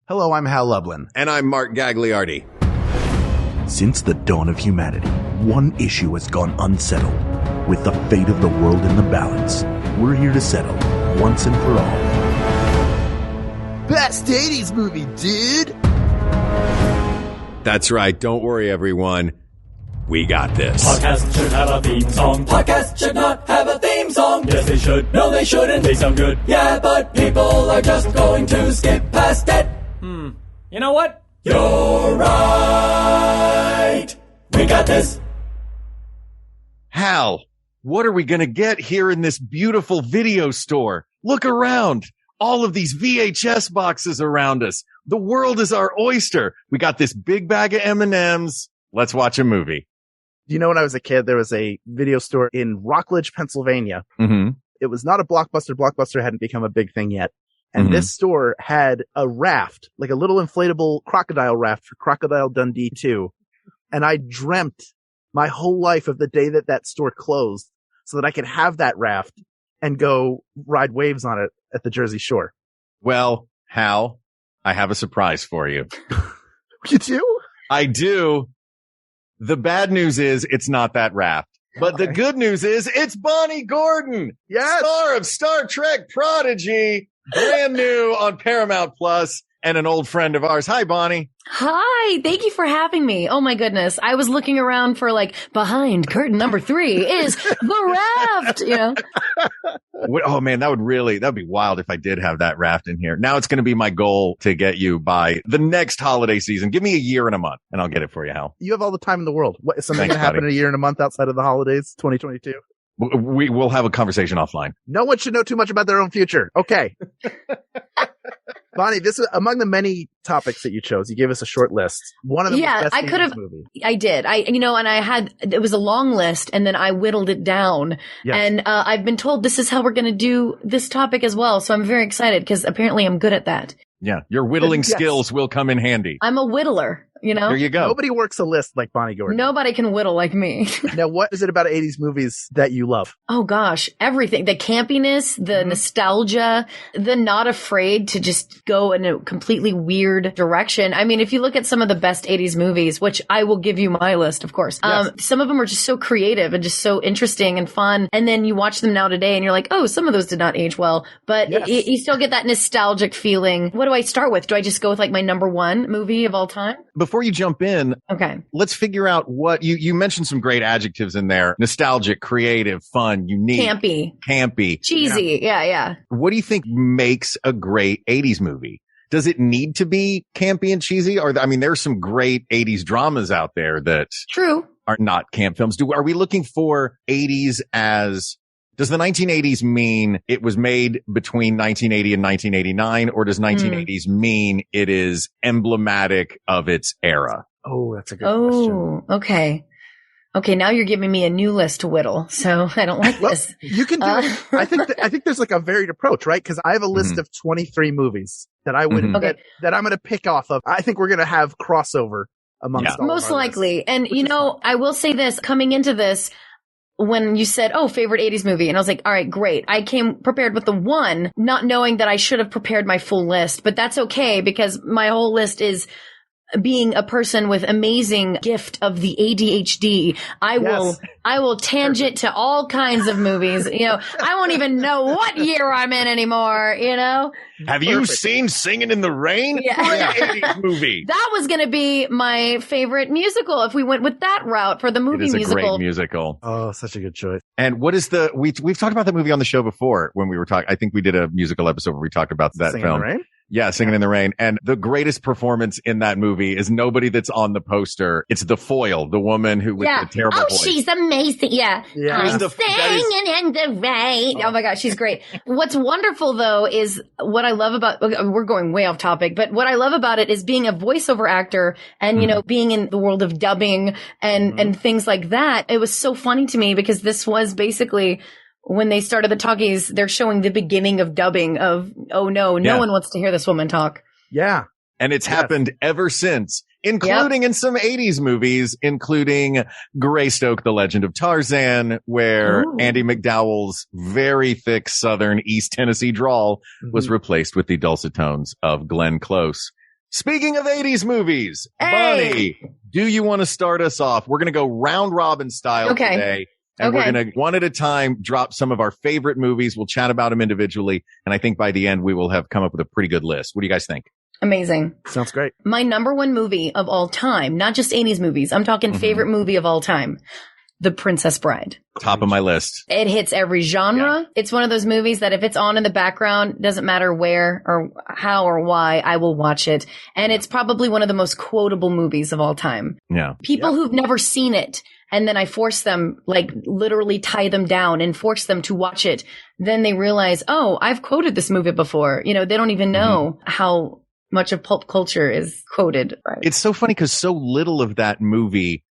Hello, I'm Hal Lublin. And I'm Mark Gagliardi. Since the dawn of humanity, one issue has gone unsettled. With the fate of the world in the balance, we're here to settle, once and for all. Best 80's movie, dude! That's right. Don't worry, everyone. We got this. Podcast should have a theme song. Podcast should not have a theme song. Yes, they should. No, they shouldn't. They sound good. Yeah, but people are just going to skip past it. You know what? You're right. We got this. Hal, what are we going to get here in this beautiful video store? Look around. All of these VHS boxes around us. The world is our oyster. We got this big bag of M&Ms. Let's watch a movie. You know, when I was a kid, there was a video store in Rockledge, Pennsylvania. Mm-hmm. It was not a Blockbuster. Blockbuster hadn't become a big thing yet. And this store had a raft, like a little inflatable crocodile raft for Crocodile Dundee 2. And I dreamt my whole life of the day that that store closed so that I could have that raft and go ride waves on it at the Jersey Shore. Well, Hal, I have a surprise for you. You do? I do. The bad news is it's not that raft. But the good news is it's Bonnie Gordon, star of Star Trek Prodigy, brand new on Paramount Plus, and an old friend of ours. Hi, Bonnie. Hi, thank you for having me. Oh my goodness. I was looking around for behind curtain number 3 is the raft, you know. Oh man, that'd be wild if I did have that raft in here. Now it's going to be my goal to get you by the next holiday season. Give me a year and a month and I'll get it for you, Hal. You have all the time in the world. What, is something going to happen in a year and a month outside of the holidays, 2022? We will have a conversation offline. No one should know too much about their own future. Okay. Bonnie, this is among the many topics that you chose. You gave us a short list. One of them was best I could have. I did. It was a long list, and then I whittled it down. Yes. And I've been told this is how we're going to do this topic as well. So I'm very excited because apparently I'm good at that. Yeah, your whittling skills will come in handy. I'm a whittler. You know, there you go. Nobody works a list like Bonnie Gordon. Nobody can whittle like me. Now, what is it about 80s movies that you love? Oh gosh, everything. The campiness, the nostalgia, the not afraid to just go in a completely weird direction. I mean, if you look at some of the best 80s movies, which I will give you my list, of course. Yes. Some of them are just so creative and just so interesting and fun. And then you watch them now today and you're like, oh, some of those did not age well, but you still get that nostalgic feeling. What do I start with? Do I just go with my number 1 movie of all time? Before you jump in, let's figure out what you mentioned some great adjectives in there. Nostalgic, creative, fun, unique. Campy. Cheesy. Yeah. What do you think makes a great 80s movie? Does it need to be campy and cheesy? Or, there's some great 80s dramas out there that are not camp films. Are we looking for 80s as... Does the 1980s mean it was made between 1980 and 1989, or does 1980s mean it is emblematic of its era? Oh, that's a good question. Oh, okay. Okay, now you're giving me a new list to whittle, so I don't like this. You can do it. I think there's a varied approach, right? Because I have a list of 23 movies that I would that I'm going to pick off of. I think we're going to have crossover amongst all most of our likely. lists, And I will say this coming into this. When you said, favorite 80s movie, and I was like, all right, great. I came prepared with the 1, not knowing that I should have prepared my full list, but that's okay because my whole list is being a person with amazing gift of the ADHD. I will tangent to all kinds of movies. I won't even know what year I'm in anymore, Have you seen Singing in the Rain? Yeah. Great 80s movie. That was going to be my favorite musical if we went with that route for the movie musical. It is a great musical. Oh, such a good choice. And what is we've talked about that movie on the show before when we were talking. I think we did a musical episode where we talked about that Singing film. in the Rain? Yeah, Singing in the Rain. And the greatest performance in that movie is nobody that's on the poster. It's the foil, the woman who with the terrible voice. She's amazing. Yeah. I'm singing in the rain. Oh my gosh, she's great. What's wonderful though is what I love about, we're going way off topic, but what I love about it is being a voiceover actor and, being in the world of dubbing and things like that. It was so funny to me because this was basically when they started the talkies, they're showing the beginning of dubbing of, oh no one wants to hear this woman talk. Yeah. And it's happened ever since, including in some 80s movies, including Greystoke, The Legend of Tarzan, where Andy McDowell's very thick Southern East Tennessee drawl was replaced with the dulcet tones of Glenn Close. Speaking of 80s movies, Hey. Bonnie, do you want to start us off? We're going to go round robin style today. And we're going to, one at a time, drop some of our favorite movies. We'll chat about them individually. And I think by the end, we will have come up with a pretty good list. What do you guys think? Amazing. Sounds great. My number one movie of all time, not just 80s movies. I'm talking favorite movie of all time. The Princess Bride. Top of my list. It hits every genre. Yeah. It's one of those movies that if it's on in the background, doesn't matter where or how or why, I will watch it. And it's probably one of the most quotable movies of all time. Yeah. People who've never seen it, and then I force them, like literally tie them down and force them to watch it. Then they realize, oh, I've quoted this movie before. You know, they don't even know how much of pulp culture is quoted. Right? It's so funny because so little of that movie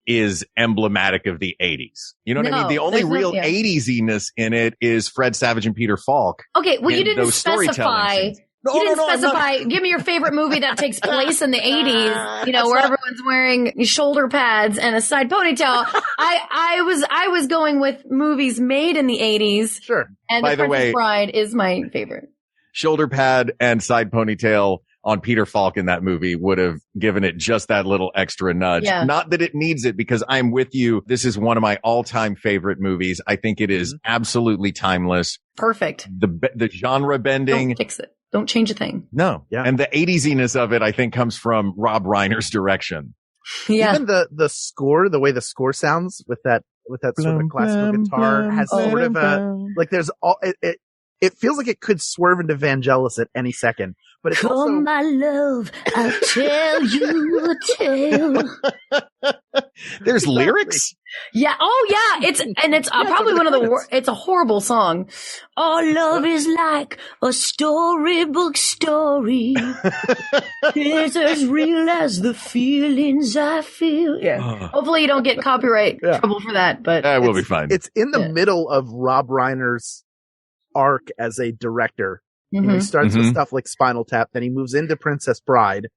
is emblematic of the 80s. You know what I mean? The only real 80s-iness in it is Fred Savage and Peter Falk. Okay, well, you didn't specify. No, you didn't specify. Give me your favorite movie that takes place in the 80s, you know, where everyone's wearing shoulder pads and a side ponytail. I was going with movies made in the 80s. Sure. And The Princess Bride is my favorite. Shoulder pad and side ponytail on Peter Falk in that movie would have given it just that little extra nudge. Yeah. Not that it needs it, because I'm with you. This is one of my all-time favorite movies. I think it is absolutely timeless. Perfect. The genre bending. Don't fix it. Don't change a thing. No. Yeah. And the 80s-iness of it, I think, comes from Rob Reiner's direction. Yeah. Even the score, the way the score sounds with that sort of classical guitar has sort of a, like there's all, it feels like it could swerve into Vangelis at any second, but it's Come, also, my love, I'll tell you a tale. There's lyrics? Yeah. Oh, yeah. It's probably one of the worst. It's a horrible song. Our love is like a storybook story. It's as real as the feelings I feel. Yeah. Hopefully you don't get copyright trouble for that, but We'll be fine. it's in the middle of Rob Reiner's arc as a director. You know, he starts with stuff like Spinal Tap, then he moves into Princess Bride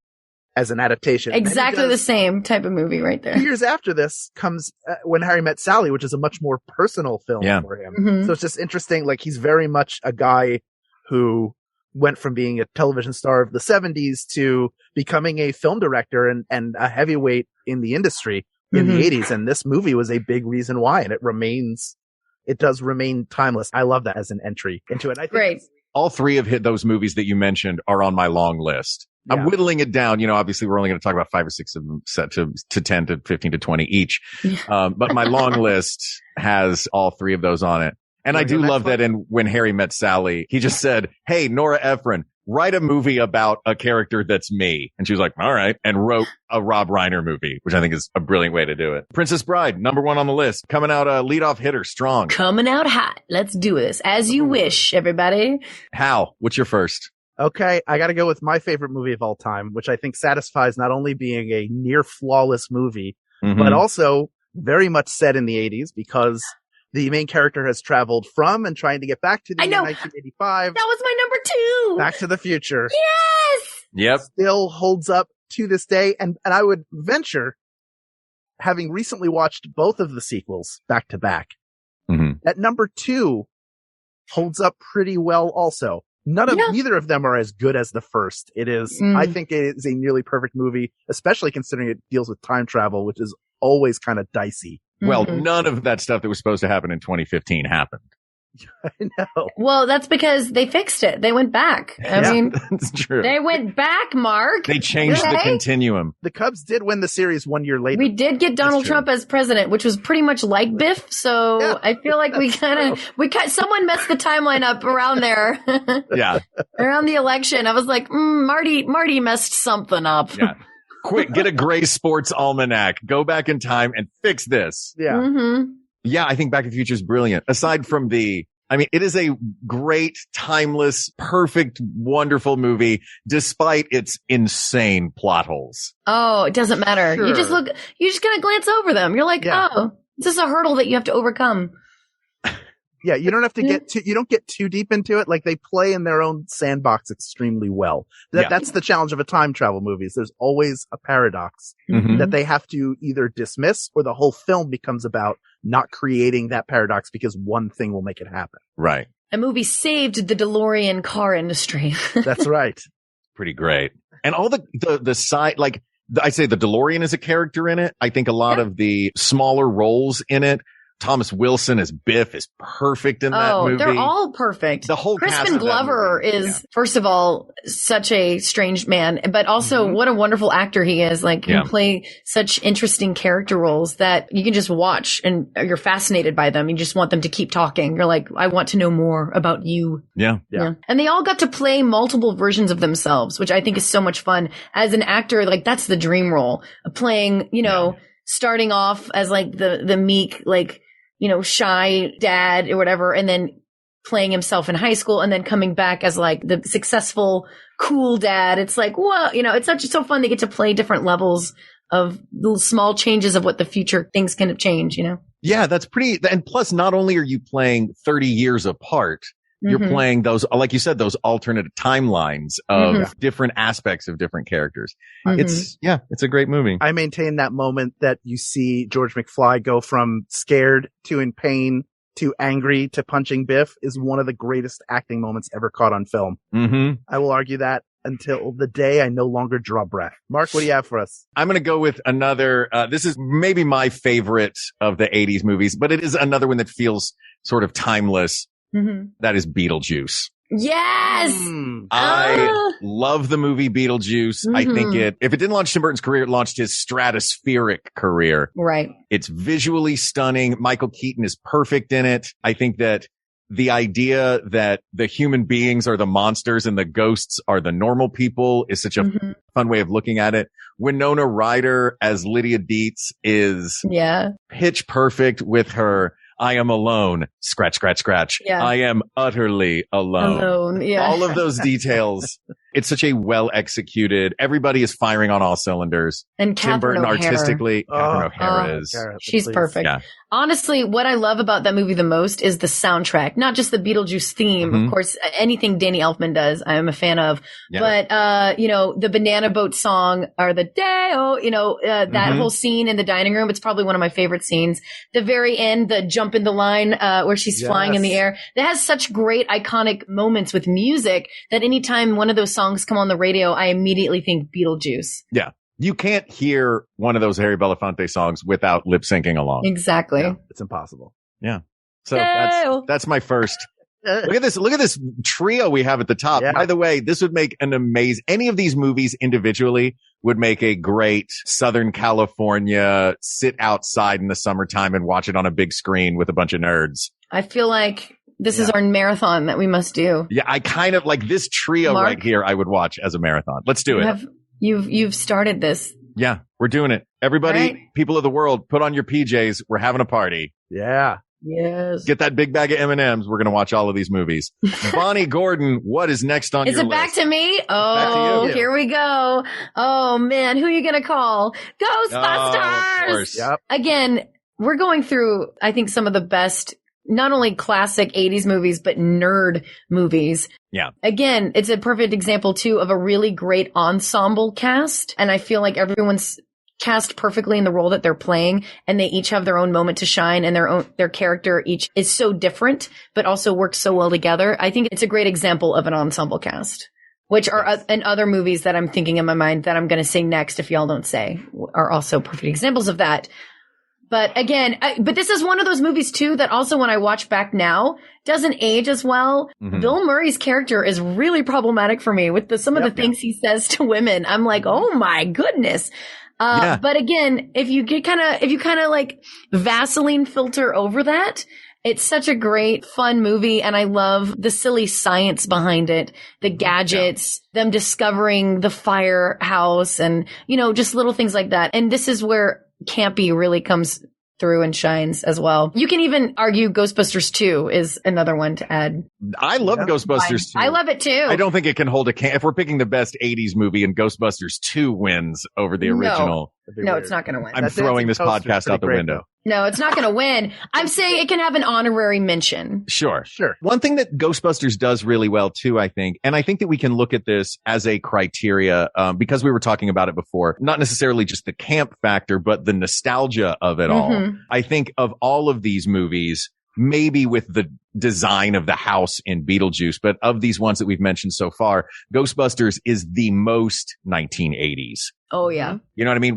as an adaptation. Exactly the same type of movie right there. 2 years after this comes When Harry Met Sally, which is a much more personal film for him. So it's just interesting. Like, he's very much a guy who went from being a television star of the 70s to becoming a film director and a heavyweight in the industry in the 80s. And this movie was a big reason why. And it does remain timeless. I love that as an entry into it. I think Great. All three of those movies that you mentioned are on my long list. Yeah. I'm whittling it down. You know, obviously we're only going to talk about 5 or 6 of them, set to 10 to 15 to 20 each. But my long list has all 3 of those on it. And I do love that in When Harry Met Sally, he just said, "Hey, Nora Ephron, write a movie about a character that's me." And she was like, "All right," and wrote a Rob Reiner movie, which I think is a brilliant way to do it. Princess Bride, number 1 on the list, coming out leadoff hitter, strong. Coming out hot. Let's do this. As you wish, everybody. Hal, what's your first? Okay, I got to go with my favorite movie of all time, which I think satisfies not only being a near flawless movie, but also very much set in the 80s, because the main character has traveled from and trying to get back to the year 1985. That was my number 2. Back to the Future. Yes. Yep. Still holds up to this day. And I would venture, having recently watched both of the sequels back to back, that number 2 holds up pretty well also. Neither of them are as good as the first. It is, I think it is a nearly perfect movie, especially considering it deals with time travel, which is always kind of dicey. Well, none of that stuff that was supposed to happen in 2015 happened. I know. Well, that's because they fixed it. They went back. I mean, that's true. They went back, Mark. They changed the continuum. The Cubs did win the series 1 year later. We did get Donald Trump as president, which was pretty much like Biff. So I feel like someone messed the timeline up around there. Yeah. Around the election. I was like, Marty messed something up. Yeah. Quick, get a Gray Sports Almanac. Go back in time and fix this. Yeah. Yeah, I think Back to the Future is brilliant. Aside from it is a great, timeless, perfect, wonderful movie, despite its insane plot holes. Oh, it doesn't matter. Sure. You just kind of glance over them. You're like, oh, this is a hurdle that you have to overcome. Yeah, you don't have to you don't get too deep into it. Like, they play in their own sandbox extremely well. That's the challenge of a time travel movie. There's always a paradox that they have to either dismiss, or the whole film becomes about not creating that paradox because one thing will make it happen. Right. A movie saved the DeLorean car industry. That's right. Pretty great. And all the side, like I say, the DeLorean is a character in it. I think a lot of the smaller roles in it. Thomas Wilson as Biff is perfect in that movie. They're all perfect. The whole cast Crispin of that Glover movie. is, first of all, such a strange man, but also what a wonderful actor he is. Like, you play such interesting character roles that you can just watch and you're fascinated by them. You just want them to keep talking. You're like, I want to know more about you. Yeah. And they all got to play multiple versions of themselves, which I think is so much fun. As an actor, like, that's the dream role. Playing, starting off as like the meek, like, shy dad or whatever, and then playing himself in high school and then coming back as like the successful, cool dad. It's like, well, it's so fun. They get to play different levels of little small changes of what the future things can change, Yeah, that's pretty. And plus, not only are you playing 30 years apart, you're playing those, like you said, those alternate timelines of different aspects of different characters. It's a great movie. I maintain that moment that you see George McFly go from scared to in pain to angry to punching Biff is one of the greatest acting moments ever caught on film. I will argue that until the day I no longer draw breath. Mark, what do you have for us? I'm going to go with another, this is maybe my favorite of the 80s movies, but it is another one that feels sort of timeless. That is Beetlejuice. Yes! I love the movie Beetlejuice. I think if it didn't launch Tim Burton's career, it launched his stratospheric career. Right. It's visually stunning. Michael Keaton is perfect in it. I think that the idea that the human beings are the monsters and the ghosts are the normal people is such a fun way of looking at it. Winona Ryder as Lydia Dietz is pitch perfect with her I am alone, scratch, scratch, scratch. Yeah. I am utterly alone. All of those details. It's such a well executed. Everybody is firing on all cylinders. And Tim Burton artistically, Catherine O'Hara is. She's perfect. Yeah. Honestly, what I love about that movie the most is the soundtrack, not just the Beetlejuice theme. Of course, anything Danny Elfman does, I am a fan of. But, the Banana Boat song or the Day-O, that whole scene in the dining room, it's probably one of my favorite scenes. The very end, the jump in the line, where she's flying in the air. It has such great iconic moments with music that anytime one of those songs come on the radio, I immediately think Beetlejuice. Yeah. You can't hear one of those Harry Belafonte songs without lip syncing along. Exactly. Yeah, it's impossible. Yeah. So that's my first. Look at this trio we have at the top. Yeah. By the way, this would make an amazing, any of these movies individually would make a great Southern California sit outside in the summertime and watch it on a big screen with a bunch of nerds. I feel like this is our marathon that we must do. Yeah. I kind of like this trio Mark, right here. I would watch as a marathon. Let's do it. You've started this. Yeah, we're doing it. Everybody, people of the world, put on your PJs. We're having a party. Yeah. Yes. Get that big bag of M&Ms. We're going to watch all of these movies. Bonnie Gordon, what is next on your list? Is it back to me? Oh, here we go. Oh, man. Who are you going to call? Ghostbusters! Oh, of course. Yep. Again, we're going through, I think, some of the best not only classic 80s movies, but nerd movies. Yeah. Again, it's a perfect example too of a really great ensemble cast. And I feel like everyone's cast perfectly in the role that they're playing, and they each have their own moment to shine, and their character each is so different, but also works so well together. I think it's a great example of an ensemble cast, which are in other movies that I'm thinking in my mind that I'm going to say next, if y'all don't say, are also perfect examples of that. But again, but this is one of those movies too that also when I watch back now doesn't age as well. Mm-hmm. Bill Murray's character is really problematic for me with some of the things he says to women. I'm like, oh my goodness. But again, if you kind of like Vaseline filter over that, it's such a great, fun movie, and I love the silly science behind it, the gadgets, them discovering the firehouse, and, just little things like that. And this is where campy really comes through and shines as well. You can even argue Ghostbusters 2 is another one to add. I love Ghostbusters 2. I love it too. I don't think it can hold if we're picking the best 80s movie and Ghostbusters 2 wins over the original. No, it's not going to win. I'm throwing this podcast out the window. No, it's not going to win. I'm saying it can have an honorary mention. Sure. One thing that Ghostbusters does really well too, I think, and I think that we can look at this as a criteria, because we were talking about it before, not necessarily just the camp factor, but the nostalgia of it all. I think of all of these movies, maybe with the design of the house in Beetlejuice, but of these ones that we've mentioned so far, Ghostbusters is the most 1980s. Oh yeah. You know what I mean?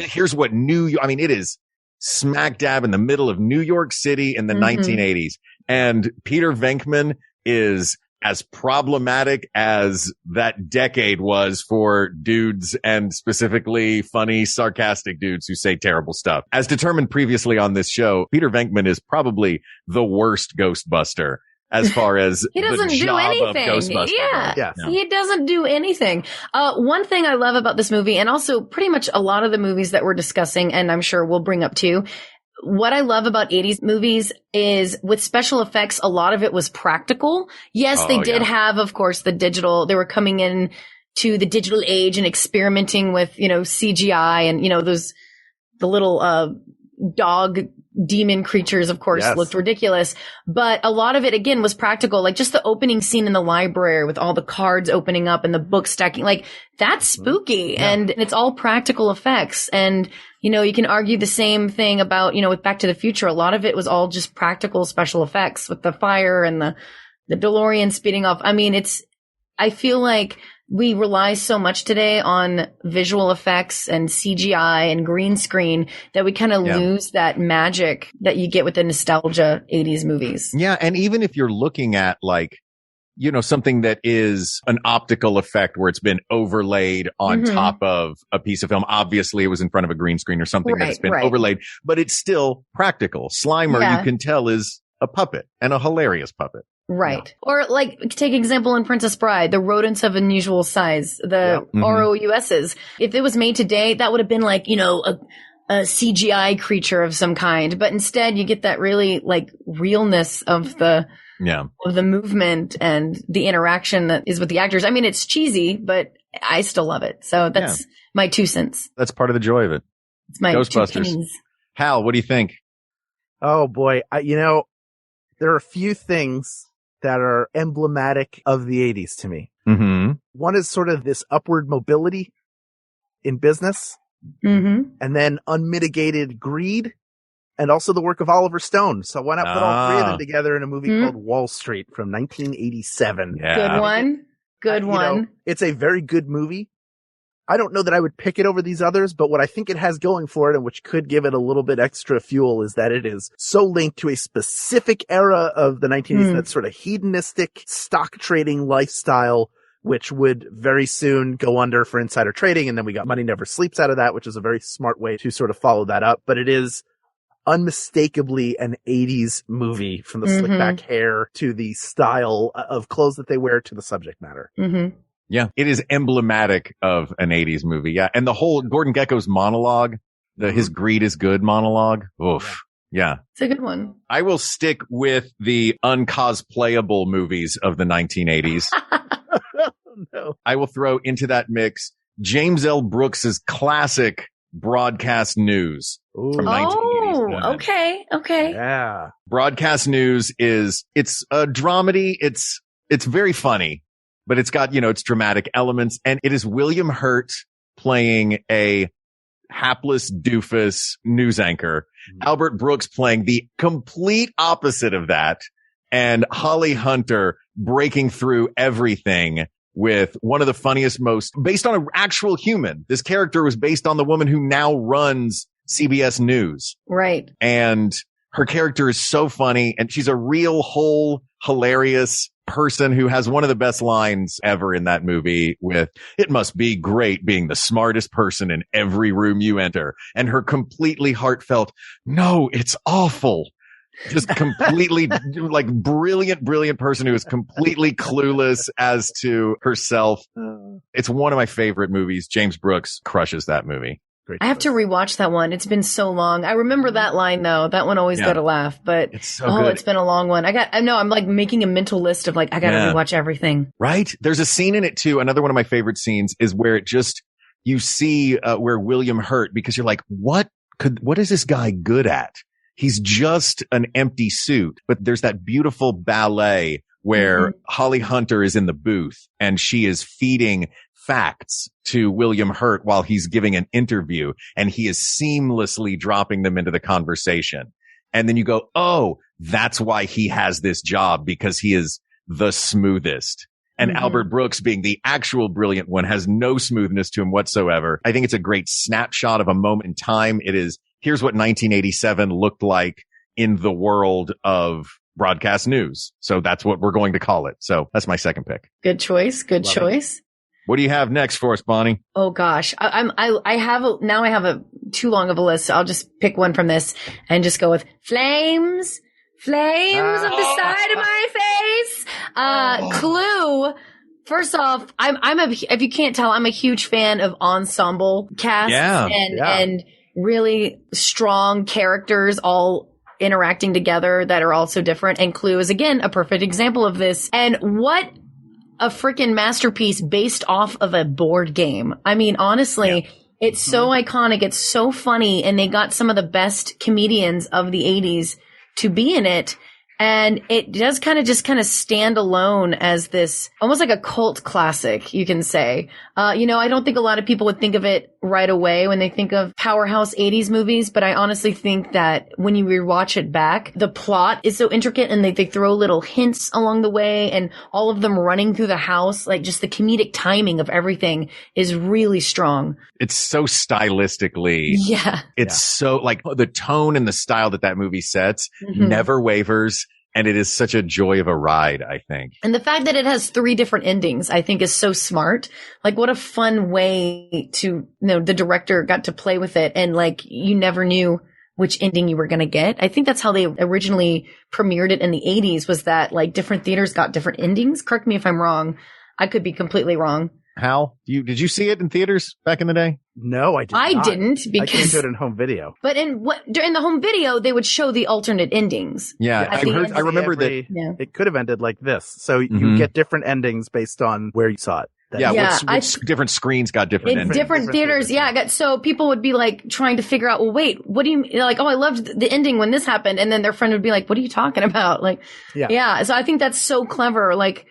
Here's what it is smack dab in the middle of New York City in the 1980s. And Peter Venkman is as problematic as that decade was for dudes, and specifically funny, sarcastic dudes who say terrible stuff. As determined previously on this show, Peter Venkman is probably the worst Ghostbuster as far as he doesn't the do job anything. of Ghostbuster. Yeah. He doesn't do anything. One thing I love about this movie, and also pretty much a lot of the movies that we're discussing, and I'm sure we'll bring up too, what I love about 80s movies is with special effects, a lot of it was practical. Yes, they did have, of course, the digital. They were coming in to the digital age and experimenting with, CGI and, the little dog demon creatures, of course, looked ridiculous. But a lot of it, again, was practical. Like just the opening scene in the library with all the cards opening up and the books stacking, like that's spooky. And it's all practical effects. And, you can argue the same thing about, with Back to the Future. A lot of it was all just practical special effects with the fire and the DeLorean speeding off. I mean, I feel like we rely so much today on visual effects and CGI and green screen that we kind of lose that magic that you get with the nostalgia 80s movies. Yeah. And even if you're looking at something that is an optical effect where it's been overlaid on top of a piece of film. Obviously, it was in front of a green screen or something that's been overlaid, but it's still practical. Slimer, you can tell, is a puppet and a hilarious puppet. Right. Or take example in Princess Bride, the rodents of unusual size, the ROUSs. If it was made today, that would have been a CGI creature of some kind. But instead you get that really realness of the movement and the interaction that is with the actors. I mean, it's cheesy, but I still love it. So that's my 2 cents. That's part of the joy of it. It's my Ghostbusters. Hal, what do you think? Oh boy. There are a few things that are emblematic of the 80s to me. Mm-hmm. One is sort of this upward mobility in business, and then unmitigated greed, and also the work of Oliver Stone. So why not put all three of them together in a movie called Wall Street from 1987? Yeah. Good one. It's a very good movie. I don't know that I would pick it over these others, but what I think it has going for it, and which could give it a little bit extra fuel, is that it is so linked to a specific era of the 1980s, that sort of hedonistic stock trading lifestyle, which would very soon go under for insider trading. And then we got Money Never Sleeps out of that, which is a very smart way to sort of follow that up. But it is unmistakably an 80s movie, from the slick back hair to the style of clothes that they wear to the subject matter. Mm-hmm. Yeah, it is emblematic of an 80s movie. Yeah. And the whole Gordon Gekko's monologue, his greed is good monologue. Oof. Yeah. It's a good one. I will stick with the uncosplayable movies of the 1980s. No. I will throw into that mix James L. Brooks's classic Broadcast News from 1987. Okay. Yeah. Broadcast News it's a dramedy. It's very funny. But it's got, its dramatic elements, and it is William Hurt playing a hapless doofus news anchor, Albert Brooks playing the complete opposite of that, and Holly Hunter breaking through everything with one of the funniest, based on an actual human. This character was based on the woman who now runs CBS News. Right. And her character is so funny, and she's a real, whole, hilarious person who has one of the best lines ever in that movie with, "It must be great being the smartest person in every room you enter." And her completely heartfelt, "No, it's awful." Just completely brilliant person who is completely clueless as to herself. It's one of my favorite movies. James Brooks crushes that movie. I have to rewatch that one. It's been so long. I remember that line though. That one always got a laugh, but it's so good. It's been a long one. I'm like making a mental list of I got to rewatch everything. Right? There's a scene in it too. Another one of my favorite scenes is where you see where William Hurt, because you're like, what is this guy good at? He's just an empty suit, but there's that beautiful ballet where Holly Hunter is in the booth and she is feeding facts to William Hurt while he's giving an interview, and he is seamlessly dropping them into the conversation. And then you go, oh, that's why he has this job, because he is the smoothest. And Albert Brooks, being the actual brilliant one, has no smoothness to him whatsoever. I think it's a great snapshot of a moment in time. It is, here's what 1987 looked like in the world of broadcast news. So that's what we're going to call it. So that's my second pick. Good choice. Good choice. What do you have next for us, Bonnie? Oh gosh. I have a too long of a list. So I'll just pick one from this and just go with flames of the side of my face. Clue. First off, if you can't tell, I'm a huge fan of ensemble casts and really strong characters all interacting together that are also different. And Clue is again a perfect example of this. And what a freaking masterpiece based off of a board game. I mean, honestly, it's so iconic. It's so funny. And they got some of the best comedians of the 80s to be in it. And it does kind of stand alone as this almost like a cult classic, you can say. I don't think a lot of people would think of it right away when they think of powerhouse 80s movies, but I honestly think that when you rewatch it back, the plot is so intricate and they throw little hints along the way, and all of them running through the house, like just the comedic timing of everything is really strong. It's so stylistically. Yeah. It's so like the tone and the style that movie sets never wavers. And it is such a joy of a ride, I think. And the fact that it has 3 different endings, I think is so smart. Like what a fun way to, the director got to play with it. And like, you never knew which ending you were going to get. I think that's how they originally premiered it in the 80s, was that like different theaters got different endings. Correct me if I'm wrong. I could be completely wrong. Hal, did you see it in theaters back in the day? No, I didn't. I didn't, because I came to it in home video. But in the home video, they would show the alternate endings. Yeah, I remember that it could have ended like this. So you get different endings based on where you saw it. Which different screens got different endings. Different theaters, so people would be like trying to figure out, well, wait, what do you like? Oh, I loved the ending when this happened, and then their friend would be like, "What are you talking about?" Like, So I think that's so clever. Like,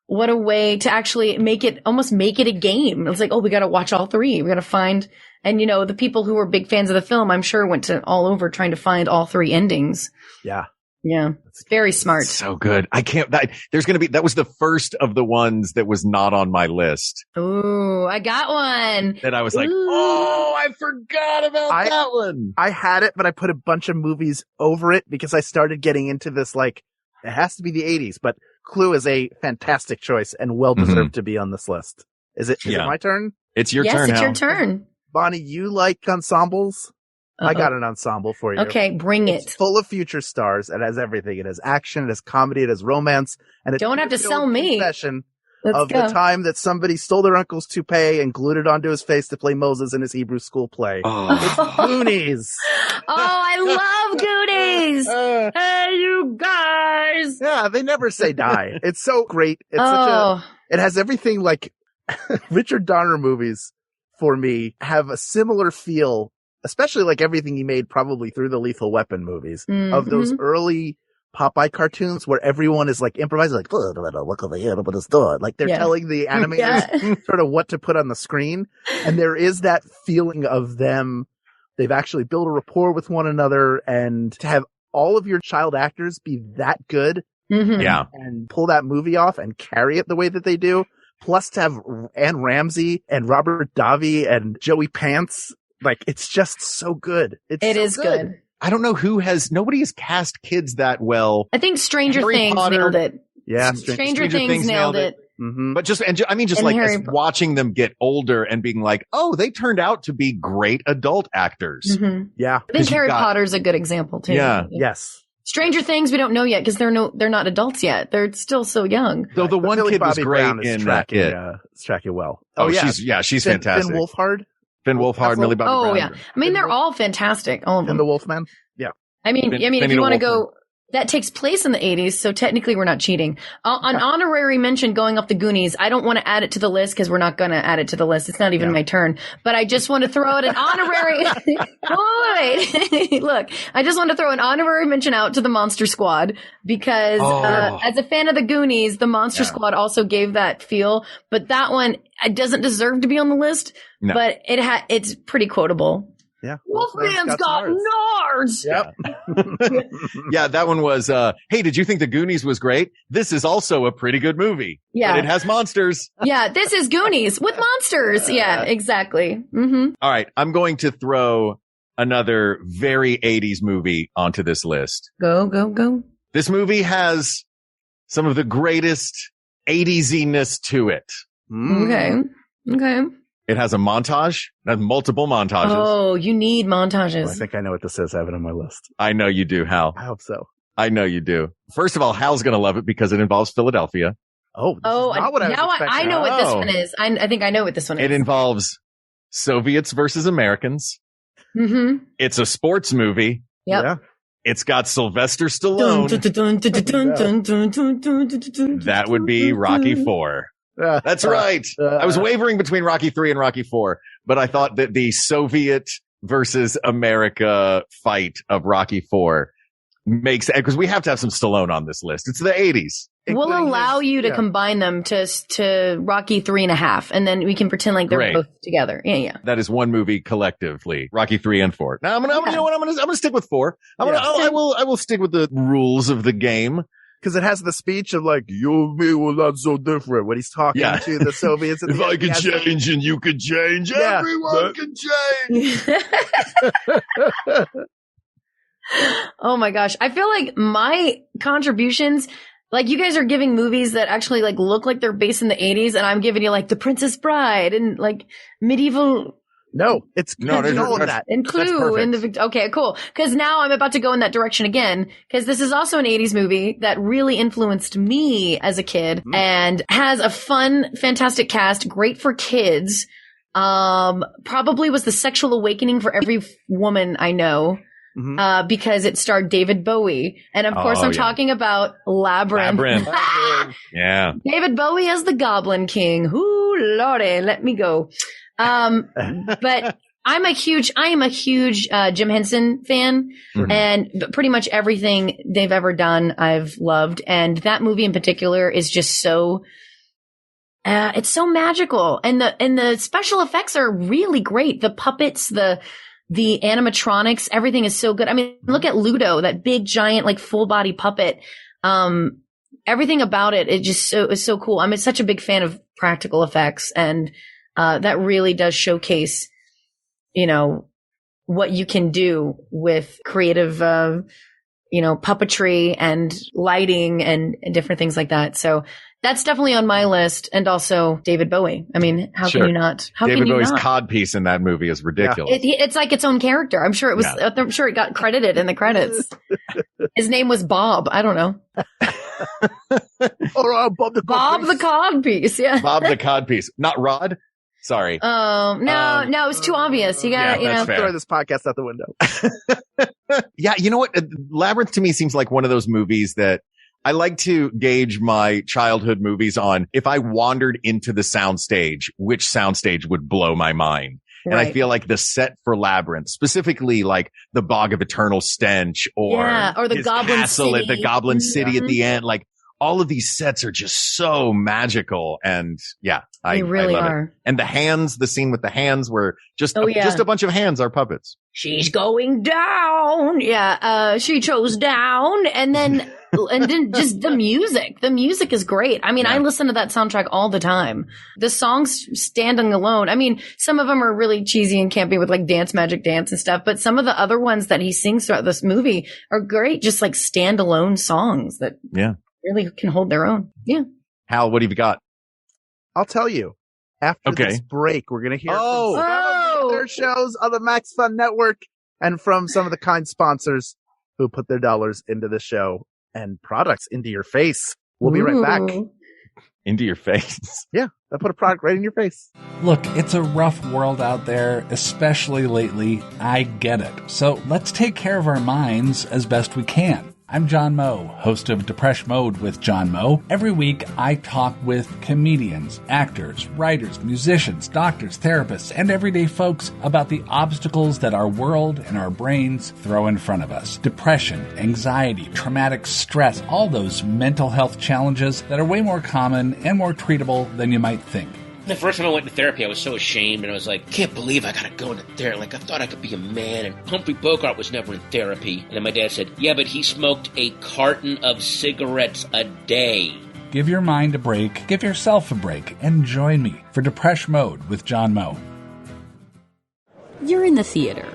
what a way to actually make it a game. It's like, oh, we got to watch all 3. We got to find, and the people who were big fans of the film, I'm sure went to all over trying to find all 3 endings. Yeah. Yeah. It's very smart. So good. That was the first of the ones that was not on my list. Ooh, I got one. That I was like, I forgot about that one. I had it, but I put a bunch of movies over it because I started getting into this, like, it has to be the 80s, but Clue is a fantastic choice and well deserved to be on this list. Is it my turn? It's your turn. Yes, it's Hal. your turn. Bonnie, you like ensembles? I got an ensemble for you. Okay, bring it. It's full of future stars. It has everything. It has action, it has comedy, it has romance, and it don't have to sell me. The time that somebody stole their uncle's toupee and glued it onto his face to play Moses in his Hebrew school play. It's Goonies. I love Goonies. Hey, you guys. Yeah, they never say die. It's so great. It's it has everything. Like Richard Donner movies for me have a similar feel, especially like everything he made probably through the Lethal Weapon movies of those early Popeye cartoons where everyone is like improvising, like, look over here, open this door. Like they're telling the animators sort of what to put on the screen. And there is that feeling of them. They've actually built a rapport with one another, and to have all of your child actors be that good and pull that movie off and carry it the way that they do. Plus to have Anne Ramsey and Robert Davi and Joey Pants. Like, it's just so good. It is good. I don't know nobody has cast kids that well. I think Stranger Things nailed it. Yeah. Stranger Things nailed it. Mm-hmm. But watching them get older and being like, oh, they turned out to be great adult actors. Mm-hmm. Yeah. I think Harry Potter's a good example too. Yeah. Yes. Stranger Things, we don't know yet because they're not adults yet. They're still so young. Though the one kid was great in tracking well. She's fantastic. Finn Wolfhard. Finn Wolfhard, Millie Bobby Brown. Oh yeah, I mean they're all fantastic, all of them. And the Wolfman. Yeah. I mean, if you want to go, that takes place in the 80s, so technically we're not cheating. An honorary mention going off the Goonies. I don't want to add it to the list because we're not going to add it to the list. It's not even my turn. But I just want to throw out an honorary. Look, I just want to throw an honorary mention out to the Monster Squad because as a fan of the Goonies, the Monster Squad also gave that feel. But that one, it doesn't deserve to be on the list. No. But it's pretty quotable. Yeah. Wolfman's got nards. Yep. Yeah, that one was, hey, did you think The Goonies was great? This is also a pretty good movie. Yeah. But it has monsters. Yeah, this is Goonies with monsters. Yeah, exactly. Mm-hmm. All right, I'm going to throw another very 80s movie onto this list. Go, go, go. This movie has some of the greatest 80s-iness to it. Okay. It has a montage. It has multiple montages. Oh, you need montages. I think I know what this is. I have it on my list. I know you do, Hal. I hope so. I know you do. First of all, Hal's going to love it because it involves Philadelphia. Oh, not what now I know what this one is. I think I know what this one is. It involves Soviets versus Americans. Mm-hmm. It's a sports movie. Yep. Yeah. It's got Sylvester Stallone. That would be Rocky IV. That's right. I was wavering between Rocky III and Rocky IV, but I thought that the Soviet versus America fight of Rocky IV makes, because we have to have some Stallone on this list. It's the 80s. We'll allow you to combine them to Rocky 3.5, and then we can pretend like they're both together. Yeah. That is one movie collectively, Rocky 3 and 4. Now I'm gonna stick with 4. I will stick with the rules of the game. Because it has the speech of like, you and me were not so different when he's talking to the Soviets. If I could change and you could change, everyone can change. Oh my gosh. I feel like my contributions, like you guys are giving movies that actually like look like they're based in the 80s, and I'm giving you like The Princess Bride and like medieval. No, it's no, that. And Clue in the okay, cool. Because now I'm about to go in that direction again. Because this is also an 80s movie that really influenced me as a kid and has a fun, fantastic cast, great for kids. Probably was the sexual awakening for every woman I know. Because it starred David Bowie. And of course, I'm talking about Labyrinth. Yeah. David Bowie as the Goblin King. Ooh, lordy, let me go. But I am a huge Jim Henson fan, and pretty much everything they've ever done, I've loved. And that movie in particular is just so, it's so magical. And the special effects are really great. The puppets, the animatronics, everything is so good. I mean, look at Ludo, that big giant, like full body puppet. Everything about it, is so cool. I'm such a big fan of practical effects, and that really does showcase, what you can do with creative, puppetry and lighting and different things like that. So that's definitely on my list. And also David Bowie. I mean, how can you not? David Bowie's codpiece in that movie is ridiculous. It's like its own character. I'm sure it was, I'm sure it got credited in the credits. His name was Bob. I don't know. Bob the codpiece. Yeah. Bob the codpiece. Not Rod. Sorry. No, it was too obvious. You gotta, throw this podcast out the window. Yeah. You know what? Labyrinth to me seems like one of those movies that I like to gauge my childhood movies on. If I wandered into the soundstage, which soundstage would blow my mind? Right. And I feel like the set for Labyrinth, specifically like the Bog of Eternal Stench or the Goblin castle City. at the Goblin City at the end, like all of these sets are just so magical. And I really love are. it. And the scene with the hands where just a bunch of hands are puppets. She's going down. Yeah. She chose down, and then just the music is great. I mean, I listen to that soundtrack all the time. The songs standing alone. I mean, some of them are really cheesy and campy with like Dance Magic Dance and stuff, but some of the other ones that he sings throughout this movie are great. Just like standalone songs that really can hold their own. Yeah. Hal, what have you got? I'll tell you. After this break, we're going to hear from some of the other shows on the Max Fun Network and from some of the kind sponsors who put their dollars into the show and products into your face. We'll be right back. Into your face? Yeah, I put a product right in your face. Look, it's a rough world out there, especially lately. I get it. So let's take care of our minds as best we can. I'm John Moe, host of Depression Mode with John Moe. Every week, I talk with comedians, actors, writers, musicians, doctors, therapists, and everyday folks about the obstacles that our world and our brains throw in front of us. Depression, anxiety, traumatic stress, all those mental health challenges that are way more common and more treatable than you might think. The first time I went to therapy, I was so ashamed, and I was like, can't believe I gotta go into therapy. Like, I thought I could be a man, and Humphrey Bogart was never in therapy. And then my dad said, yeah, but he smoked a carton of cigarettes a day. Give your mind a break, give yourself a break, and join me for Depeche Mode with John Moe. You're in the theater.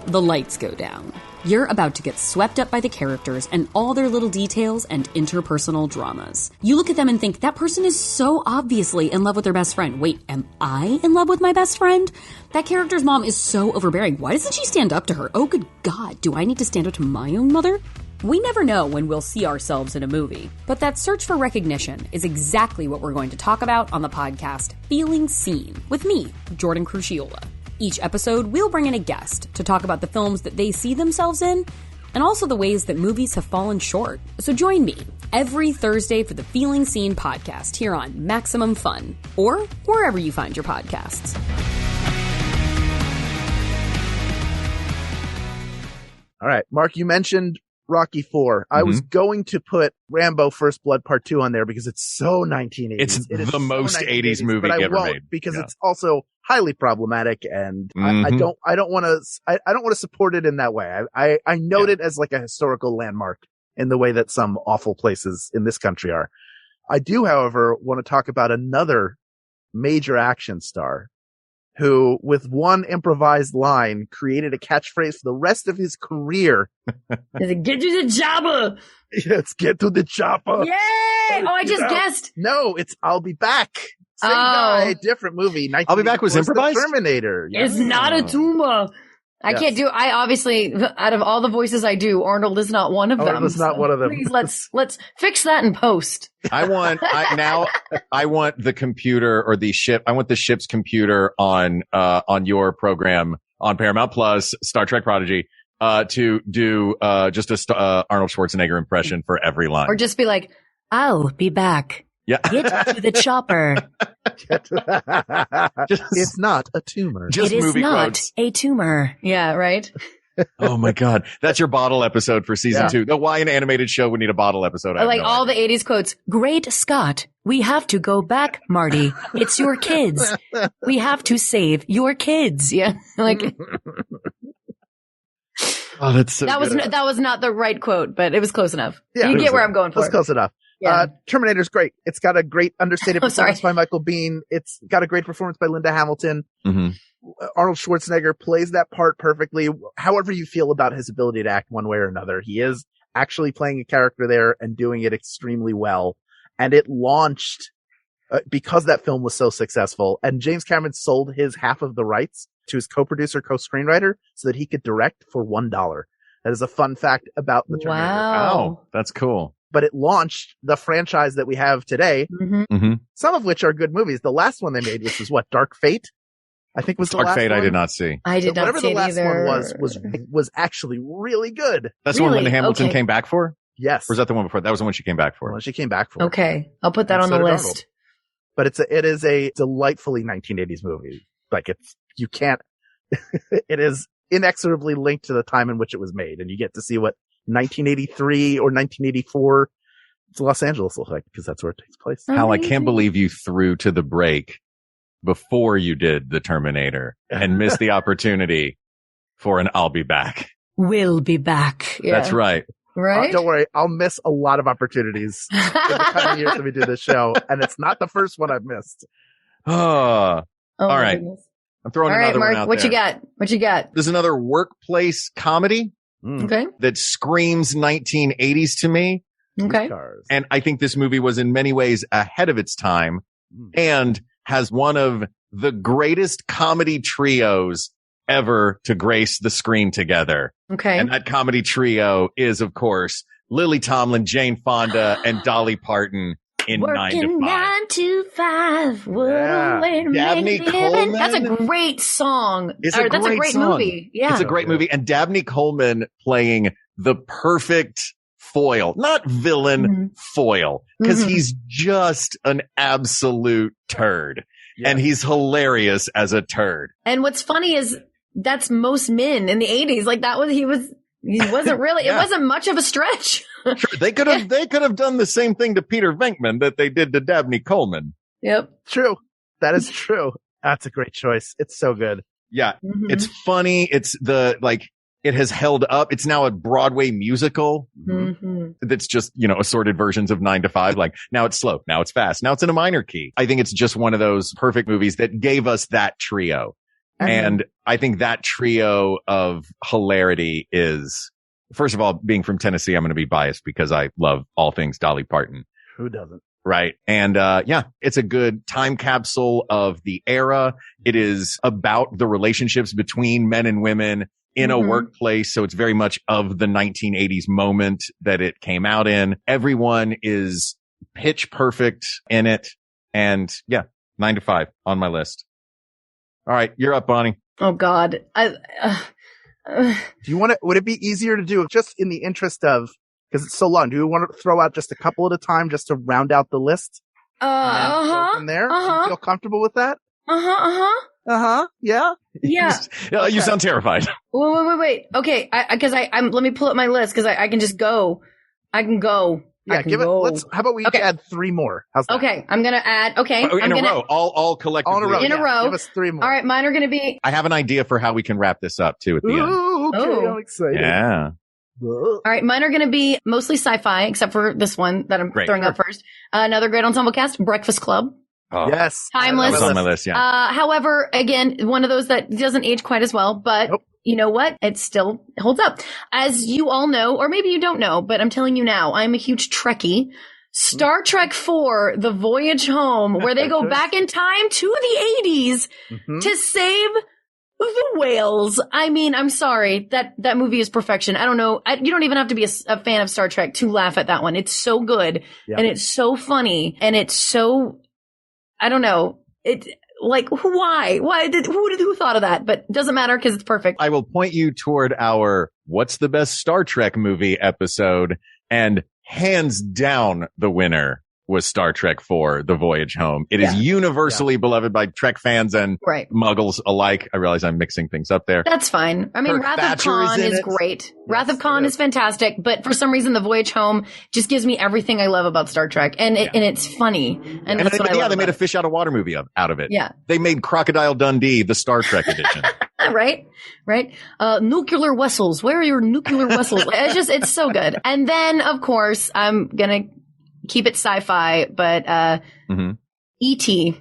The lights go down. You're about to get swept up by the characters and all their little details and interpersonal dramas. You look at them and think, that person is so obviously in love with their best friend. Wait, am I in love with my best friend? That character's mom is so overbearing. Why doesn't she stand up to her? Oh, good God, do I need to stand up to my own mother? We never know when we'll see ourselves in a movie, but that search for recognition is exactly what we're going to talk about on the podcast Feeling Seen with me, Jordan Crucchiola. Each episode, we'll bring in a guest to talk about the films that they see themselves in, and also the ways that movies have fallen short. So join me every Thursday for the Feeling Seen podcast here on Maximum Fun, or wherever you find your podcasts. All right, Mark, you mentioned Rocky IV. I was going to put Rambo First Blood Part 2 on there because it's so 1980s. It's the most 80s movie ever made. Because it's also highly problematic, and I don't want to support it in that way. I note it as like a historical landmark in the way that some awful places in this country are. I do, however, want to talk about another major action star who, with one improvised line, created a catchphrase for the rest of his career. Get to the chopper! Let's get to the chopper! Yay! Oh, I just guessed! No, it's I'll Be Back. Same guy, different movie. I'll Be Back was improvised? Terminator. Yeah. It's not a tumor. I can't do. I obviously, out of all the voices I do, Arnold is not one of them. Arnold is not one of them. Please, let's fix that in post. I want the computer or the ship. I want the ship's computer on your program on Paramount Plus, Star Trek Prodigy, to do just a Arnold Schwarzenegger impression for every line, or just be like, "I'll be back." Yeah. Get to the chopper. It's not a tumor. Just it is movie not quotes. a tumor. Yeah, right? Oh my God. That's your bottle episode for season 2. The Why an Animated Show would need a bottle episode. Like all the 80s quotes. Great Scott. We have to go back, Marty. It's your kids. We have to save your kids. Yeah. Like. Oh, that's so that good. was not the right quote, but it was close enough. Yeah, you get where I'm going for. That's close enough. Yeah. Terminator's great. It's got a great understated performance by Michael Biehn. It's got a great performance by Linda Hamilton. Mm-hmm. Arnold Schwarzenegger plays that part perfectly. However you feel about his ability to act one way or another, he is actually playing a character there and doing it extremely well. And it launched because that film was so successful. And James Cameron sold his half of the rights to his co-producer, co-screenwriter, so that he could direct for $1. That is a fun fact about the Terminator. Wow. Oh, that's cool. But it launched the franchise that we have today, some of which are good movies. The last one they made, which was what, Dark Fate? I think was the Dark last Fate one. I did not see. I did not see it whatever the either. last one was actually really good. That's the one Really? Linda Hamilton Okay. came back for? Yes. Or was that the one before? That was the one she came back for. Well, she came back for. Okay. I'll put that And on so the did list. Arnold. But it is a delightfully 1980s movie. Like you can't, it is inexorably linked to the time in which it was made. And you get to see what 1983 or 1984 Los Angeles looks like, because that's where it takes place. Hal, I can't believe you threw to the break before you did the Terminator and missed the opportunity for an I'll be back. We'll be back. Yeah. That's right. Right? Don't worry, I'll miss a lot of opportunities in the coming years that we do this show, and it's not the first one I've missed. All right. Goodness. I'm throwing All right, another Mark, one out what there. you got? What you got? There's another workplace comedy Okay. that screams 1980s to me. Okay. Cars. And I think this movie was in many ways ahead of its time and has one of the greatest comedy trios ever to grace the screen together. Okay. And that comedy trio is, of course, Lily Tomlin, Jane Fonda, and Dolly Parton in 9 to 5. Working 9 to 5. What Yeah. a way to Dabney make a living. Coleman. That's a great song. It's Or, a that's a great great song. movie. Yeah. It's a great movie. And Dabney Coleman playing the perfect foil, not villain, foil, because he's just an absolute turd. Yeah. And he's hilarious as a turd. And what's funny is that's most men in the 80s. Like he wasn't really, Yeah. it wasn't much of a stretch. Sure, they could have done the same thing to Peter Venkman that they did to Dabney Coleman. Yep. True. That is true. That's a great choice. It's so good. Yeah. It's funny. It has held up. It's now a Broadway musical that's just, assorted versions of 9 to 5. Like now it's slow. Now it's fast. Now it's in a minor key. I think it's just one of those perfect movies that gave us that trio. And I think that trio of hilarity is, first of all, being from Tennessee, I'm going to be biased because I love all things Dolly Parton. Who doesn't? Right. And, it's a good time capsule of the era. It is about the relationships between men and women in a workplace. So it's very much of the 1980s moment that it came out in. Everyone is pitch perfect in it. And 9 to 5 on my list. All right. You're up, Bonnie. Oh God. Do you want to, would it be easier to do just in the interest of, because it's so long, do you want to throw out just a couple at a time just to round out the list? Go from there? Do you feel comfortable with that? Yeah. Yeah. You sound terrified. Wait. Okay. Let me pull up my list because I can just go. I can go. Yeah. How about we add 3 more? How's that? Okay. I'm going to add, in a row. All collectively. All in a row. In a row. Give us 3 more. All right. Mine are going to be. I have an idea for how we can wrap this up too at the end. Okay. I'm excited. Yeah. All right, mine are going to be mostly sci-fi, except for this one that I'm throwing out first. Another great ensemble cast, Breakfast Club. Oh, yes. Timeless. That was on my list, yeah. However, again, one of those that doesn't age quite as well, but you know what? It still holds up. As you all know, or maybe you don't know, but I'm telling you now, I'm a huge Trekkie. Star Trek 4, The Voyage Home, where they go back in time to the 80s to save the whales. I mean, I'm sorry. That movie is perfection. I don't know. You don't even have to be a fan of Star Trek to laugh at that one. It's so good. Yeah. And it's so funny. And it's so, I don't know. Why? Who thought of that? But it doesn't matter because it's perfect. I will point you toward our What's the Best Star Trek Movie episode. And hands down, the winner was Star Trek 4, The Voyage Home. It is universally beloved by Trek fans and muggles alike. I realize I'm mixing things up there. That's fine. I mean, Wrath of Khan is great. Yes, Wrath of Khan is fantastic, but for some reason, The Voyage Home just gives me everything I love about Star Trek. And it's funny. And that's what I love. They made a fish out of water movie out of it. Yeah. They made Crocodile Dundee, the Star Trek edition. Right. Nuclear vessels. Where are your nuclear vessels? It's so good. And then, of course, I'm going to keep it sci-fi, but E.T.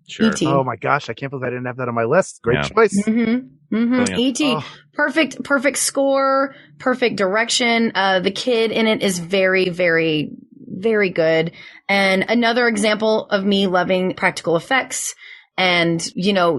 Sure. E.T. Oh my gosh, I can't believe I didn't have that on my list. Great choice. E.T. Perfect score, perfect direction. The kid in it is very, very, very good. And another example of me loving practical effects and,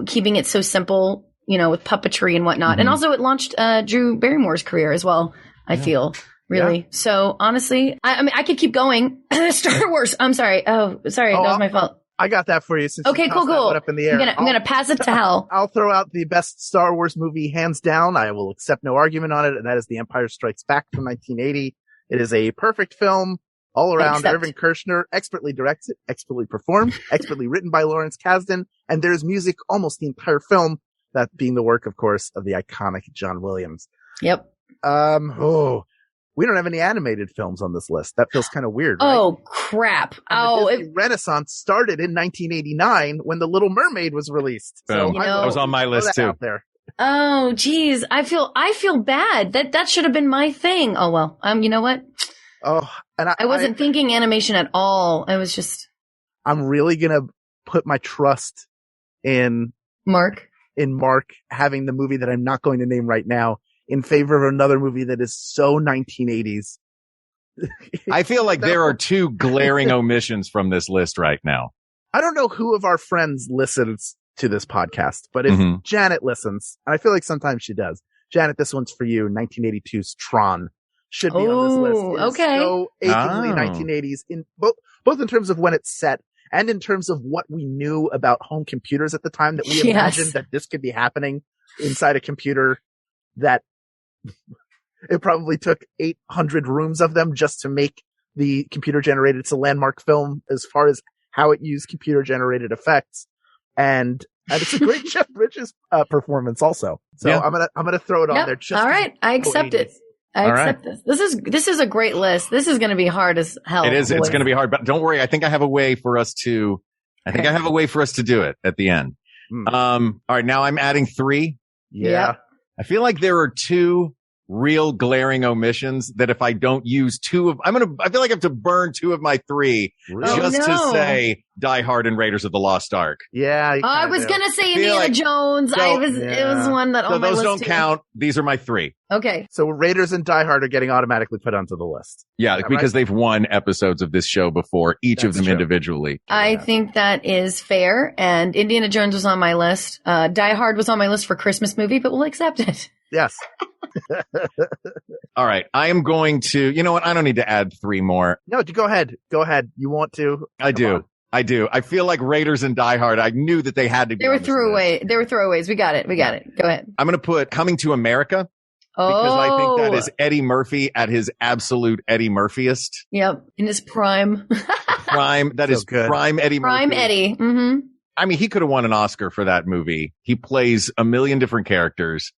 keeping it so simple, with puppetry and whatnot. And also it launched Drew Barrymore's career as well, I feel. Really. Yeah. So honestly, I mean, I could keep going. Star Wars. I'm sorry. Oh, sorry. That was my fault. I got that for you. Since okay, you cool. Up in the air. I'm gonna pass it to Hal. I'll throw out the best Star Wars movie hands down. I will accept no argument on it. And that is The Empire Strikes Back from 1980. It is a perfect film all around. Irving Kershner expertly directs it, expertly performed, expertly written by Lawrence Kasdan. And there's music almost the entire film, that being the work, of course, of the iconic John Williams. Yep. We don't have any animated films on this list. That feels kind of weird, right? Oh, crap. The Renaissance started in 1989 when The Little Mermaid was released. So that was on my list too. There. Oh, geez. I feel bad. That should have been my thing. Oh, well. You know what? Oh, and I wasn't thinking animation at all. I was just. I'm really going to put my trust in Mark having the movie that I'm not going to name right now in favor of another movie that is so 1980s. I feel like there are 2 glaring omissions from this list right now. I don't know who of our friends listens to this podcast, but if Janet listens, and I feel like sometimes she does. Janet, this one's for you. 1982's Tron should be on this list. It okay. So achingly 1980s in both in terms of when it's set and in terms of what we knew about home computers at the time, that we imagined that this could be happening inside a computer, that it probably took 800 rooms of them just to make the computer generated. It's a landmark film as far as how it used computer generated effects. And it's a great Jeff Bridges performance also. So I'm going to throw it on there. Just all right. I accept it. I accept this. This is a great list. This is going to be hard as hell. It is. It's going to be hard, but don't worry. I think I have a way for us to I think I have a way for us to do it at the end. All right. Now I'm adding 3. Yeah. Yep. I feel like there are 2 real glaring omissions that if I don't use 2 of, I feel like I have to burn 2 of my 3 just to say Die Hard and Raiders of the Lost Ark. Yeah. I was going to say Indiana Jones. It was one that on my list. So those don't count. These are my 3. Okay. So Raiders and Die Hard are getting automatically put onto the list. Yeah, because they've won episodes of this show before, each of them individually. I think that is fair. And Indiana Jones was on my list. Die Hard was on my list for Christmas movie, but we'll accept it. Yes. All right. I am going to, you know what? I don't need to add 3 more. No, go ahead. Go ahead. You want to? I do. I feel like Raiders and Die Hard, I knew that they had to be. They were throwaways. We got it. Go ahead. I'm going to put Coming to America. Because I think that is Eddie Murphy at his absolute Eddie Murphyest. Yep. In his prime. That is prime Eddie Murphy. Prime Eddie. Mm-hmm. I mean, he could have won an Oscar for that movie. He plays a million different characters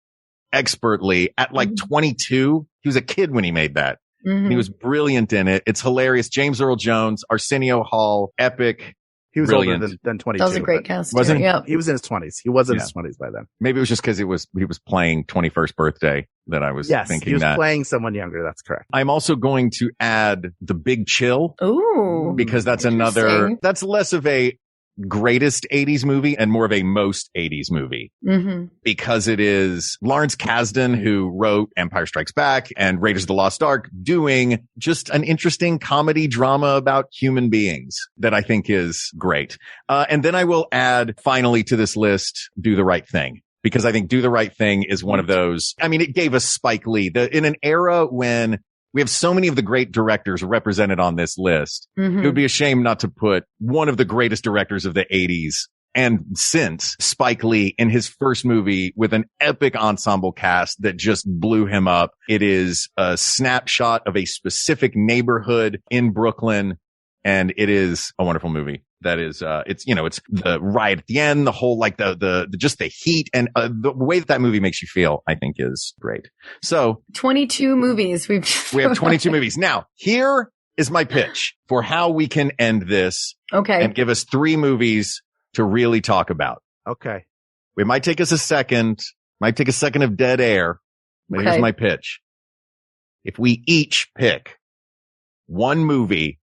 expertly at like 22. He was a kid when he made that. He was brilliant in it. It's hilarious. James Earl Jones, Arsenio Hall, epic. He was brilliant. older than 22. That was a great cast. Wasn't he? Yeah. He was in his 20s. He was in his 20s by then. Maybe it was just because he was playing 21st birthday that I was thinking he was that. Playing someone younger. That's correct. I'm also going to add The Big Chill. Ooh. Because that's that's less of a greatest 80s movie and more of a most 80s movie. Because it is Lawrence Kasdan, who wrote Empire Strikes Back and Raiders of the Lost Ark, doing just an interesting comedy drama about human beings that I think is great. And then I will add finally to this list, Do the Right Thing. Because I think Do the Right Thing is one of those. I mean, it gave us Spike Lee in an era when we have so many of the great directors represented on this list. It would be a shame not to put one of the greatest directors of the 80s and since, Spike Lee, in his first movie with an epic ensemble cast that just blew him up. It is a snapshot of a specific neighborhood in Brooklyn, and it is a wonderful movie. That is, it's the riot at the end, the whole, like just the heat and the way that movie makes you feel, I think is great. So 22 movies. We have 22 movies. Now, here is my pitch for how we can end this. Okay. And give us 3 movies to really talk about. Okay. It might take us a second of dead air, but here's my pitch. If we each pick one movie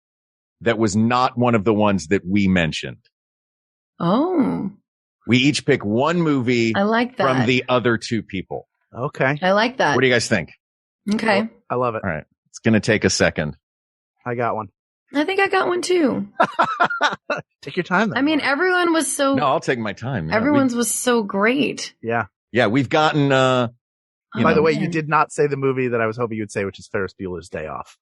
that was not one of the ones that we mentioned. Oh. We each pick one movie I like that. From the other 2 people. Okay. I like that. What do you guys think? Okay. Well, I love it. All right. It's going to take a second. I got one. I think I got one too. Take your time then. I mean, everyone was so... No, I'll take my time. Yeah, everyone's was so great. Yeah. Yeah, we've gotten... By the way, you did not say the movie that I was hoping you'd say, which is Ferris Bueller's Day Off.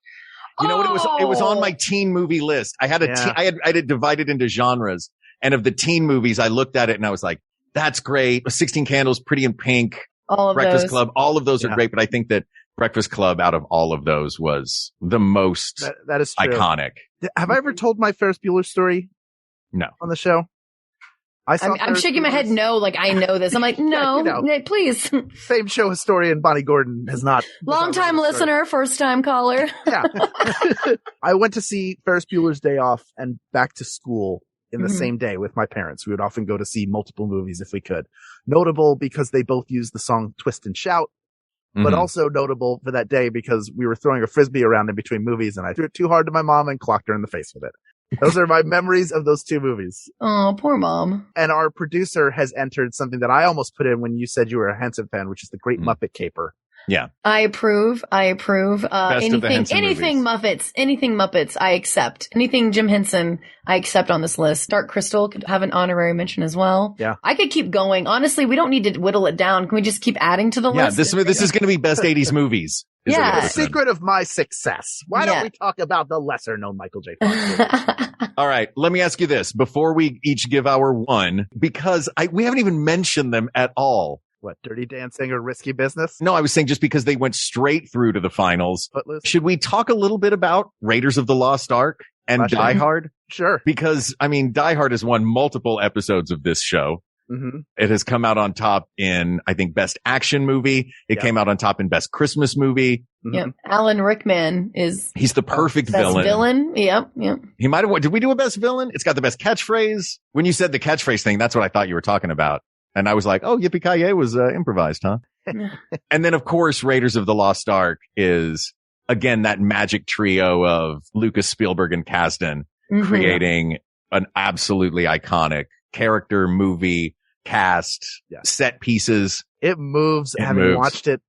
You know what? It was on my teen movie list. I had I had it divided into genres, and of the teen movies, I looked at it and I was like, "That's great." 16 Candles, Pretty in Pink, all of Breakfast those. Club, all of those are great. But I think that Breakfast Club, out of all of those, was the most that is true. iconic. Have I ever told my Ferris Bueller story? No, on the show. I'm shaking my head no, like I know this. I'm like, no, please. Same show historian Bonnie Gordon has not. Long time listener, first time caller. Yeah. I went to see Ferris Bueller's Day Off and Back to School in the same day with my parents. We would often go to see multiple movies if we could. Notable because they both used the song Twist and Shout, but also notable for that day because we were throwing a Frisbee around in between movies and I threw it too hard to my mom and clocked her in the face with it. Those are my memories of those 2 movies. Oh, poor mom. And our producer has entered something that I almost put in when you said you were a Henson fan, which is the Great Muppet Caper. Yeah. I approve. Anything movies. anything Muppets, I accept. Anything Jim Henson, I accept on this list. Dark Crystal could have an honorary mention as well. Yeah. I could keep going. Honestly, we don't need to whittle it down. Can we just keep adding to the list? Yeah, this is going to be best 80s movies. Yeah. The secret of my success. Why don't we talk about the lesser known Michael J. Fox? All right. Let me ask you this before we each give our one, because we haven't even mentioned them at all. What, Dirty Dancing or Risky Business? No, I was saying just because they went straight through to the finals. Footloose? Should we talk a little bit about Raiders of the Lost Ark and Die Hard? Sure. Because, I mean, Die Hard has won multiple episodes of this show. Mm-hmm. It has come out on top in, I think, Best Action Movie. It came out on top in Best Christmas Movie. Mm-hmm. Yep. Alan Rickman he's the perfect best villain. Yep. He might have, did we do a Best Villain? It's got the best catchphrase. When you said the catchphrase thing, that's what I thought you were talking about. And I was like, oh, Yippee-Ki-Yay was improvised, huh? And then, of course, Raiders of the Lost Ark is, again, that magic trio of Lucas, Spielberg, and Kasdan creating an absolutely iconic character, movie, cast, set pieces. It moves. Having watched it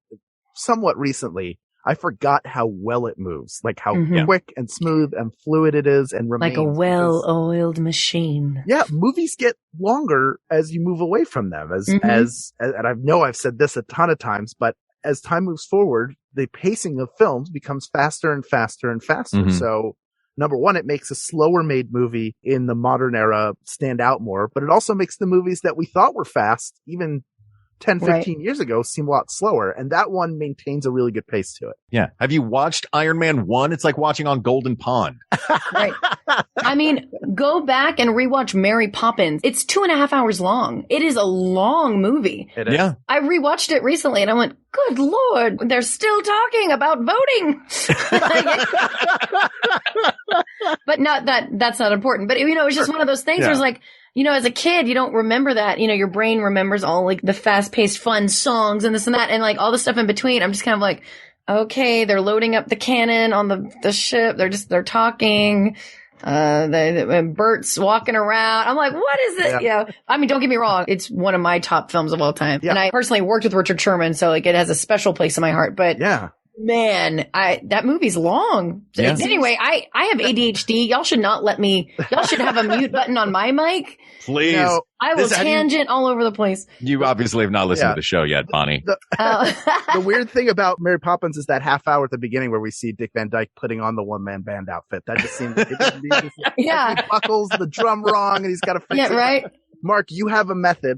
somewhat recently, I forgot how well it moves, like how quick and smooth and fluid it is and remains. Like a well-oiled machine. Yeah, movies get longer as you move away from them. And I know I've said this a ton of times, but as time moves forward, the pacing of films becomes faster and faster and faster. So, number one, it makes a slower made movie in the modern era stand out more, but it also makes the movies that we thought were fast, even 10, 15 years ago, seem a lot slower. And that one maintains a really good pace to it. Yeah. Have you watched Iron Man 1? It's like watching on Golden Pond. Right. I mean, go back and rewatch Mary Poppins. It's 2.5 hours long. It is a long movie. It is. Yeah. I rewatched it recently and I went, good Lord, they're still talking about voting. But that's not important. But, it's just one of those things where it's like, as a kid, you don't remember that. Your brain remembers all like the fast-paced fun songs and this and that and like all the stuff in between. I'm just kind of like, okay, they're loading up the cannon on the ship. They're talking. Bert's walking around. I'm like, what is it? Yeah. I mean, don't get me wrong. It's one of my top films of all time. Yeah. And I personally worked with Richard Sherman, so like it has a special place in my heart. But man, that movie's long. Yeah. Anyway, I have ADHD. Y'all should not y'all should have a mute button on my mic. Please. I will tangent all over the place. You obviously have not listened to the show yet, Bonnie. The weird thing about Mary Poppins is that half hour at the beginning where we see Dick Van Dyke putting on the one-man band outfit. That just seems like he buckles the drum wrong and he's got to fix it. Right. Mark, you have a method.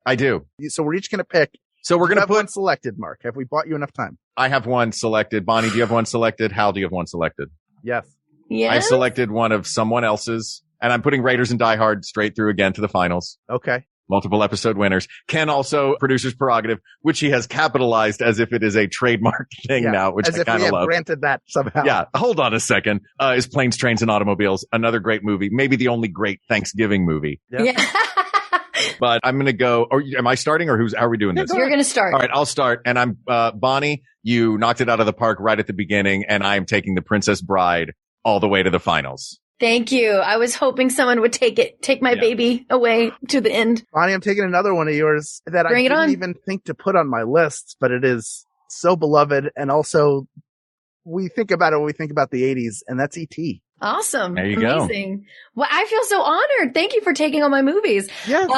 I do. So we're each going to pick. So we're going to put one selected, Mark. Have we bought you enough time? I have one selected. Bonnie, do you have one selected? Hal, do you have one selected? Yes. I selected one of someone else's, and I'm putting Raiders and Die Hard straight through again to the finals. Okay. Multiple episode winners. Ken also producer's prerogative, which he has capitalized as if it is a trademark thing now, which I kind of love. Granted that somehow. Yeah. Hold on a second. Is Planes, Trains, and Automobiles another great movie? Maybe the only great Thanksgiving movie. Yeah. But I'm going to go, or am I starting or how are we doing this? You're going to start. All right, I'll start. And I'm, Bonnie, you knocked it out of the park right at the beginning, and I am taking The Princess Bride all the way to the finals. Thank you. I was hoping someone would take my baby away to the end. Bonnie, I'm taking another one of yours that I didn't even think to put on my list, but it is so beloved. And also we think about it when we think about the 80s, and that's E.T. Awesome. There you Amazing. Go. Well, I feel so honored. Thank you for taking all my movies. Yes.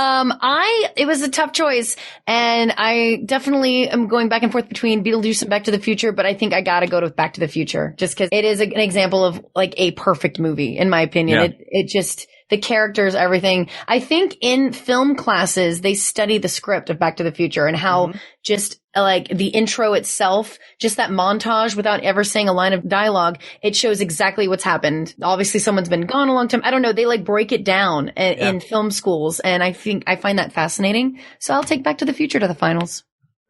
It was a tough choice, and I definitely am going back and forth between Beetlejuice and Back to the Future, but I think I gotta go with Back to the Future just because it is an example of like a perfect movie, in my opinion. Yeah. It just, the characters, everything. I think in film classes, they study the script of Back to the Future and how just like the intro itself, just that montage without ever saying a line of dialogue, it shows exactly what's happened. Obviously someone's been gone a long time. I don't know. They like break it down in film schools. And I find that fascinating. So I'll take Back to the Future to the finals.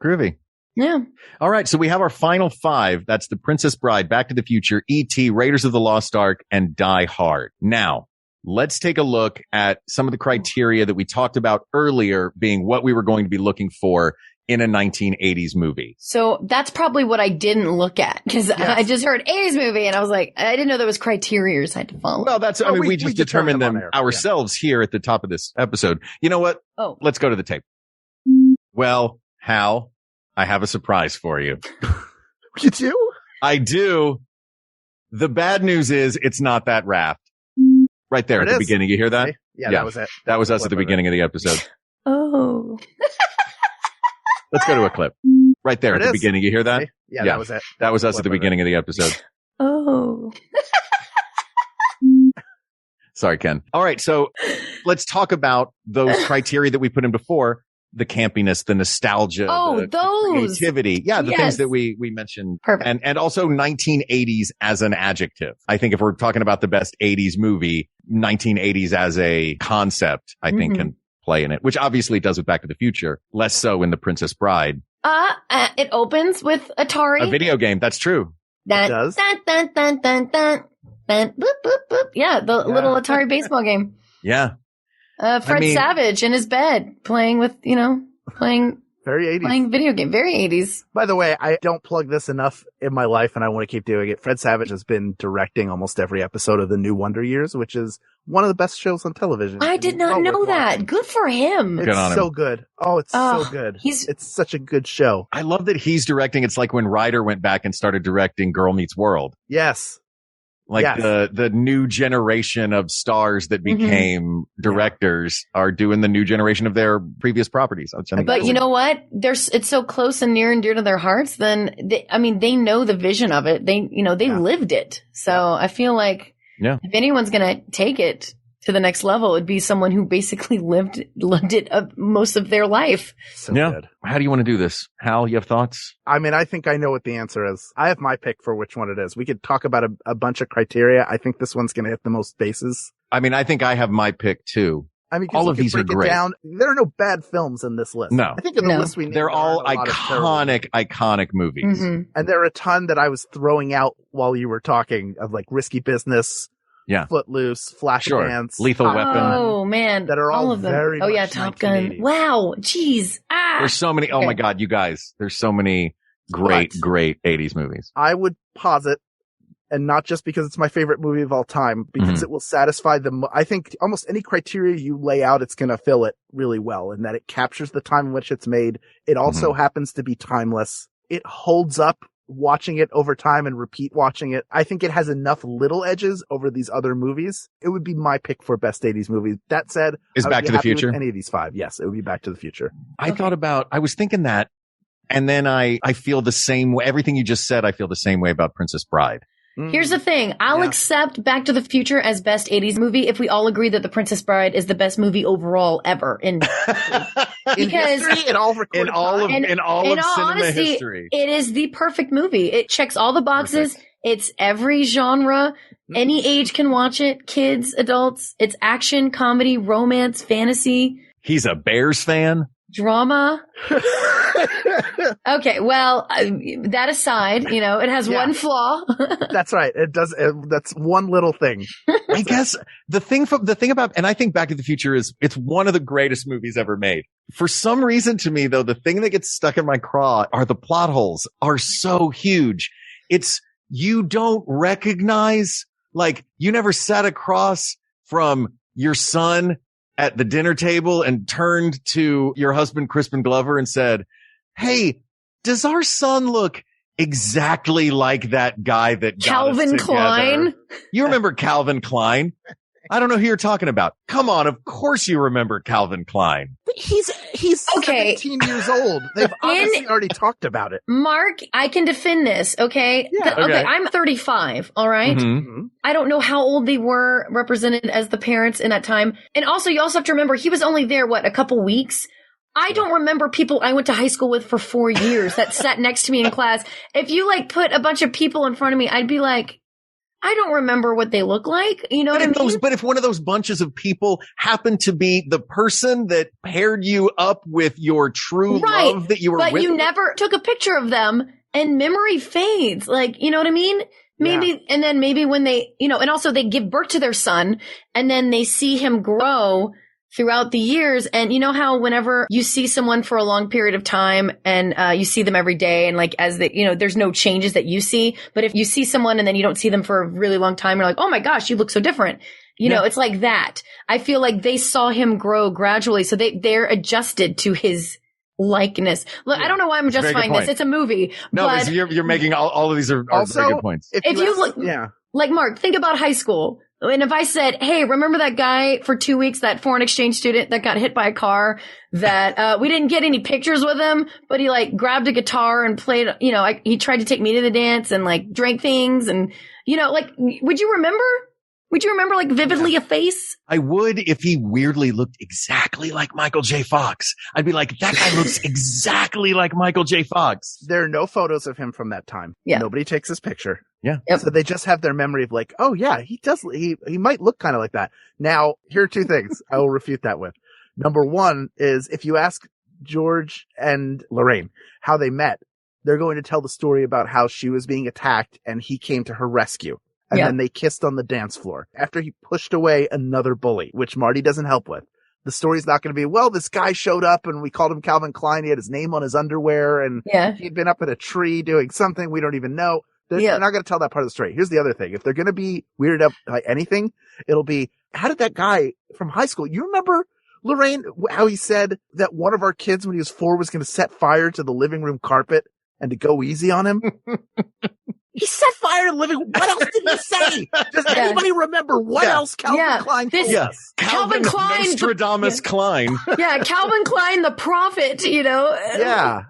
Groovy. Yeah. All right. So we have our final five. That's The Princess Bride, Back to the Future, E.T., Raiders of the Lost Ark, and Die Hard. Now, let's take a look at some of the criteria that we talked about earlier being what we were going to be looking for in a 1980s movie. So that's probably what I didn't look at because I just heard 80s movie and I was like, I didn't know there was criteria I had to follow. Well, we just determined them ourselves here at the top of this episode. You know what? Oh. Let's go to the tape. Well, Hal, I have a surprise for you. You do? I do. The bad news is it's not that raft. Right there at the beginning. You hear that? Yeah, that was it. That was us at the beginning of the episode. Oh. Let's go to a clip. Right there at the beginning. You hear that? Yeah, that was it. That was us at the beginning of the episode. Oh. Sorry, Ken. All right. So let's talk about those criteria that we put in before. The campiness, the nostalgia, the creativity. Yeah, the things that we mentioned. Perfect. And also 1980s as an adjective. I think if we're talking about the best 80s movie, 1980s as a concept, I think can play in it, which obviously it does with Back to the Future, less so in The Princess Bride. It opens with Atari. A video game. That's true. It does. Dun, dun, dun, dun, dun, dun, boop, boop, boop. Yeah, the little Atari baseball game. Yeah. Fred Savage in his bed playing with, playing Very 80s. Playing video game. Very 80s. By the way, I don't plug this enough in my life, and I want to keep doing it. Fred Savage has been directing almost every episode of the new Wonder Years, which is one of the best shows on television. I did not know that. Watching. Good for him. It's so good. Oh, it's so good. It's such a good show. I love that he's directing. It's like when Ryder went back and started directing Girl Meets World. Yes. Like the new generation of stars that became directors are doing the new generation of their previous properties. But you know what? It's so close and near and dear to their hearts. Then they know the vision of it. They lived it. So I feel like if anyone's going to take it to the next level, it'd be someone who basically lived it most of their life. So good. How do you want to do this? Hal, you have thoughts? I mean, I think I know what the answer is. I have my pick for which one it is. We could talk about a bunch of criteria. I think this one's going to hit the most bases. I mean, I think I have my pick too. I mean, all of these are great. There are no bad films in this list. No. I think in the list we named, they're all iconic movies. Mm-hmm. And there are a ton that I was throwing out while you were talking of like Risky Business. Yeah. Footloose, Flashdance, Lethal Weapon. Oh man, that are all of them. Very much Top Gun. Wow, jeez. There's so many. Oh my God, you guys. There's so many great 80s movies. I would posit, and not just because it's my favorite movie of all time, because it will satisfy I think almost any criteria you lay out, it's going to fill it really well, in that it captures the time in which it's made. It also happens to be timeless. It holds up. Watching it over time and repeat watching it. I think it has enough little edges over these other movies. It would be my pick for best 80s movie. That said, is Back to the Future any of these five? Yes, it would be Back to the Future. I was thinking that, and then I feel the same way. Everything you just said, I feel the same way about Princess Bride. Here's the thing. I'll accept Back to the Future as best 80s movie if we all agree that The Princess Bride is the best movie overall ever in because in all of cinema history. It is the perfect movie. It checks all the boxes. Perfect. It's every genre. Any age can watch it. Kids, adults. It's action, comedy, romance, fantasy. He's a Bears fan. Drama. Okay, well, that aside, it has one flaw. That's right. It does. That's one little thing. I guess the thing about, and I think Back to the Future it's one of the greatest movies ever made. For some reason to me, though, the thing that gets stuck in my craw are the plot holes are so huge. You don't recognize, like, you never sat across from your son at the dinner table and turned to your husband, Crispin Glover, and said, "Hey, does our son look exactly like that guy that Calvin Klein?" You remember Calvin Klein? I don't know who you're talking about. Come on, of course you remember Calvin Klein. He's 17 years old. They've obviously already talked about it. Mark, I can defend this, okay? Yeah. Okay, I'm 35, all right? Mm-hmm. I don't know how old they were represented as the parents in that time. And also, you also have to remember, he was only there, a couple weeks? I don't remember people I went to high school with for 4 years that sat next to me in class. If you, put a bunch of people in front of me, I'd be like, I don't remember what they look like. You know what I mean? But if one of those bunches of people happened to be the person that paired you up with your true love that you were with. But you never took a picture of them and memory fades. You know what I mean? Maybe, and then maybe when they, and also they give birth to their son and then they see him grow throughout the years. And you know how whenever you see someone for a long period of time and you see them every day and as they, there's no changes that you see. But if you see someone and then you don't see them for a really long time, you're like, oh my gosh, you look so different. You know, it's like that. I feel like they saw him grow gradually. So they're adjusted to his likeness. Look, I don't know why I'm justifying this. It's a movie. No, but you're making all of these are also very good points. If you look, like Mark, think about high school. And if I said, hey, remember that guy for 2 weeks, that foreign exchange student that got hit by a car that, we didn't get any pictures with him, but he grabbed a guitar and played, he tried to take me to the dance and drank things and, would you remember? Would you remember vividly a face? I would if he weirdly looked exactly like Michael J. Fox. I'd be like, that guy looks exactly like Michael J. Fox. There are no photos of him from that time. Yeah. Nobody takes his picture. Yeah. Yep. So they just have their memory of oh yeah, he does. He might look kind of like that. Now, here are two things I will refute that with. Number one is if you ask George and Lorraine how they met, they're going to tell the story about how she was being attacked and he came to her rescue. And then they kissed on the dance floor after he pushed away another bully, which Marty doesn't help with. The story's not going to be, well, this guy showed up and we called him Calvin Klein. He had his name on his underwear and he'd been up in a tree doing something we don't even know. They're not going to tell that part of the story. Here's the other thing. If they're going to be weirded up by anything, it'll be, how did that guy from high school, you remember, Lorraine, how he said that one of our kids when he was 4 was going to set fire to the living room carpet and to go easy on him? He set fire to the living room. What else did he say? Does anybody remember what else Calvin Klein told us? Calvin Klein. Nostradamus Klein. Calvin Klein, the prophet, Yeah.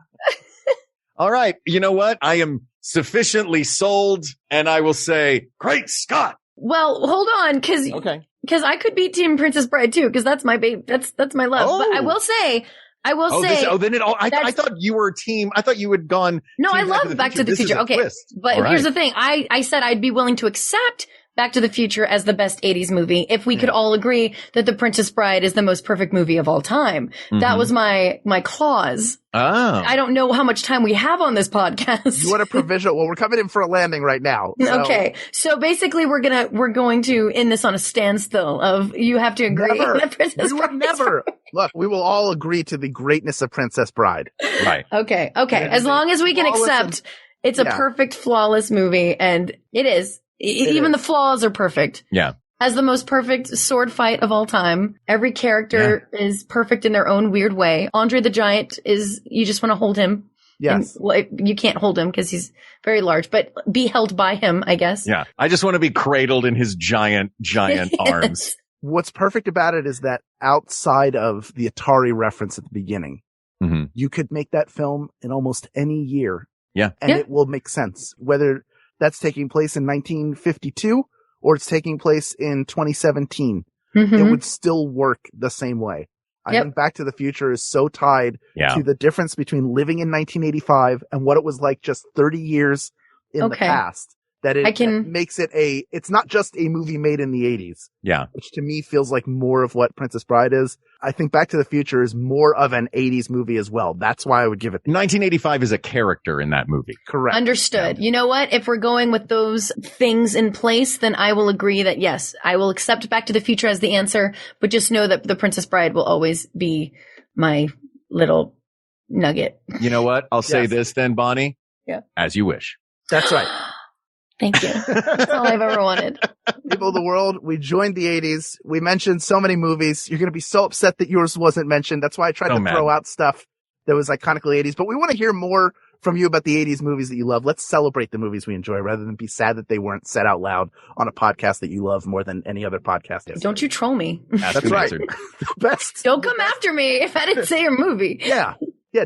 All right. You know what? I am sufficiently sold, and I will say, great Scott. Well, hold on, because I could be Team Princess Bride too, because that's my baby. That's my love. But I will say. I thought you were team. I thought you had gone. No, I love Back to the Future. Okay. But here's the thing. I said I'd be willing to accept Back to the Future as the best 80s movie if we could all agree that The Princess Bride is the most perfect movie of all time. Mm-hmm. That was my clause. Oh. I don't know how much time we have on this podcast. You want a provisional? Well, we're coming in for a landing right now. So. Okay. So basically we're going to end this on a standstill of you have to agree. Never. Look, we will all agree to the greatness of Princess Bride. Right. Okay. As long as we can accept it's a perfect, flawless movie, and it is. Even the flaws are perfect. Yeah. As the most perfect sword fight of all time. Every character is perfect in their own weird way. Andre the Giant you just want to hold him. Yes. You can't hold him because he's very large, but be held by him, I guess. Yeah. I just want to be cradled in his giant arms. What's perfect about it is that outside of the Atari reference at the beginning, you could make that film in almost any year. Yeah. And it will make sense. Whether that's taking place in 1952 or it's taking place in 2017. It would still work the same way. I think Back to the Future is so tied to the difference between living in 1985 and what it was like just 30 years in the past. That makes it it's not just a movie made in the 80s. Yeah. Which to me feels like more of what Princess Bride is. I think Back to the Future is more of an 80s movie as well. That's why I would give it. 1985 is a character in that movie. Correct. Understood. Yeah. You know what? If we're going with those things in place, then I will agree that yes, I will accept Back to the Future as the answer, but just know that The Princess Bride will always be my little nugget. You know what? I'll say this then, Bonnie. Yeah. As you wish. That's right. Thank you. That's all I've ever wanted. People of the world, we joined the 80s. We mentioned so many movies. You're going to be so upset that yours wasn't mentioned. That's why I tried to throw out stuff that was iconically 80s. But we want to hear more from you about the 80s movies that you love. Let's celebrate the movies we enjoy rather than be sad that they weren't said out loud on a podcast that you love more than any other podcast. Don't you troll me. That's right. Best. Don't come after me if I didn't say your movie. Yeah.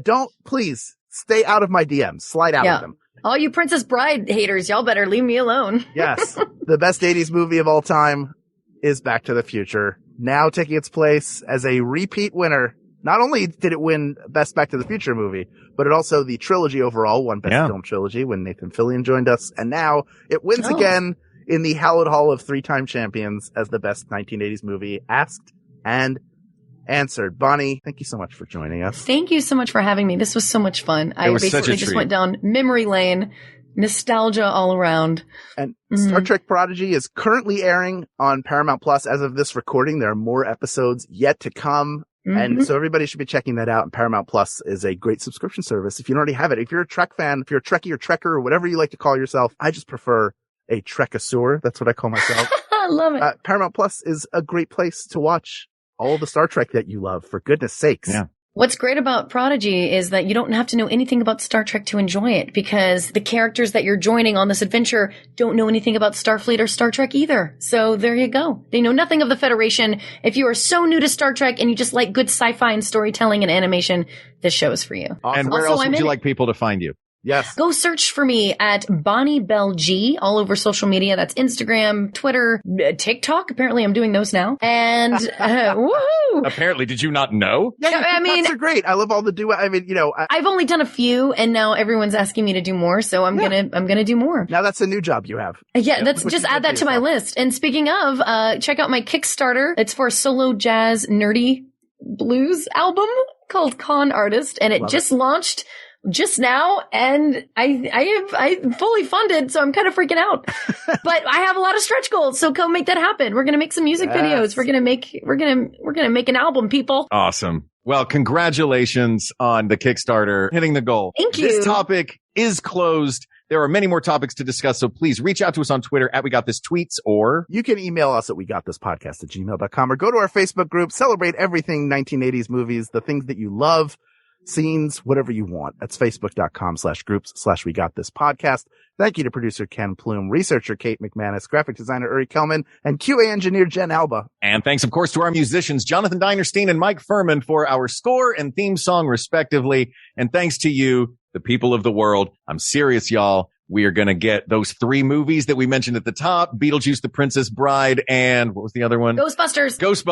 Don't. Please stay out of my DMs. Slide out of them. All you Princess Bride haters, y'all better leave me alone. Yes. The best 80s movie of all time is Back to the Future. Now taking its place as a repeat winner. Not only did it win Best Back to the Future movie, but it also the trilogy overall won Best Film Trilogy when Nathan Fillion joined us. And now it wins again in the Hallowed Hall of 3-time champions as the best 1980s movie. Asked and answered. Bonnie, thank you so much for joining us. Thank you so much for having me. This was so much fun. I basically just went down memory lane, nostalgia all around. And Star Trek Prodigy is currently airing on Paramount Plus as of this recording. There are more episodes yet to come. And so everybody should be checking that out. And Paramount Plus is a great subscription service. If you don't already have it, if you're a Trek fan, if you're a Trekkie or Trekker or whatever you like to call yourself, I just prefer a Trekasaur. That's what I call myself. I love it. Paramount Plus is a great place to watch all the Star Trek that you love, for goodness sakes. Yeah. What's great about Prodigy is that you don't have to know anything about Star Trek to enjoy it, because the characters that you're joining on this adventure don't know anything about Starfleet or Star Trek either. So there you go. They know nothing of the Federation. If you are so new to Star Trek and you just like good sci-fi and storytelling and animation, this show is for you. Awesome. And where else would you like people to find you? Yes. Go search for me at Bonnie Bell G all over social media. That's Instagram, Twitter, TikTok. Apparently I'm doing those now. And, woohoo! Apparently, did you not know? Yeah, I mean, those are great. I love all the duet. I mean, I've only done a few and now everyone's asking me to do more. So I'm gonna do more. Now that's a new job you have. Yeah, that's just add that to my list. And speaking of, check out my Kickstarter. It's for solo jazz nerdy blues album called Con Artist, and it just launched just now, and I'm fully funded, so I'm kind of freaking out. But I have a lot of stretch goals, so come make that happen. We're gonna make some music videos. We're gonna make an album, people. Awesome. Well, congratulations on the Kickstarter hitting the goal. Thank you. This topic is closed. There are many more topics to discuss, so please reach out to us on Twitter at WeGotThisTweets, or you can email us at WeGotThisPodcast@gmail.com, or go to our Facebook group. Celebrate everything 1980s movies, the things that you love, scenes, whatever you want. That's Facebook.com/groups/WeGotThisPodcast. Thank you to producer Ken Plume, researcher Kate McManus, graphic designer Uri Kelman, and QA engineer Jen Alba. And thanks, of course, to our musicians, Jonathan Dinerstein and Mike Furman, for our score and theme song, respectively. And thanks to you, the people of the world. I'm serious, y'all. We are going to get those 3 movies that we mentioned at the top: Beetlejuice, The Princess Bride, and what was the other one? Ghostbusters. Or was it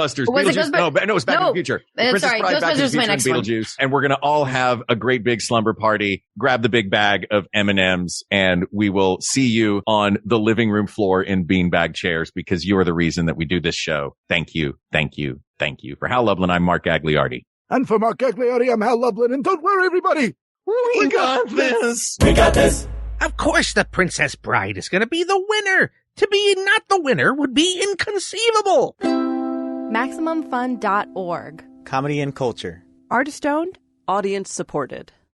Ghostbusters? No, it's Back to the Future. The Princess Bride, Ghostbusters Back to the is my Future, next and Beetlejuice. And we're going to all have a great big slumber party. Grab the big bag of M&Ms, and we will see you on the living room floor in beanbag chairs, because you are the reason that we do this show. Thank you. Thank you. Thank you. For Hal Lublin, I'm Mark Gagliardi. And for Mark Gagliardi, I'm Hal Lublin. And don't worry, everybody. We got this. We got this. Of course the Princess Bride is going to be the winner. To be not the winner would be inconceivable. MaximumFun.org. Comedy and culture. Artist owned. Audience supported.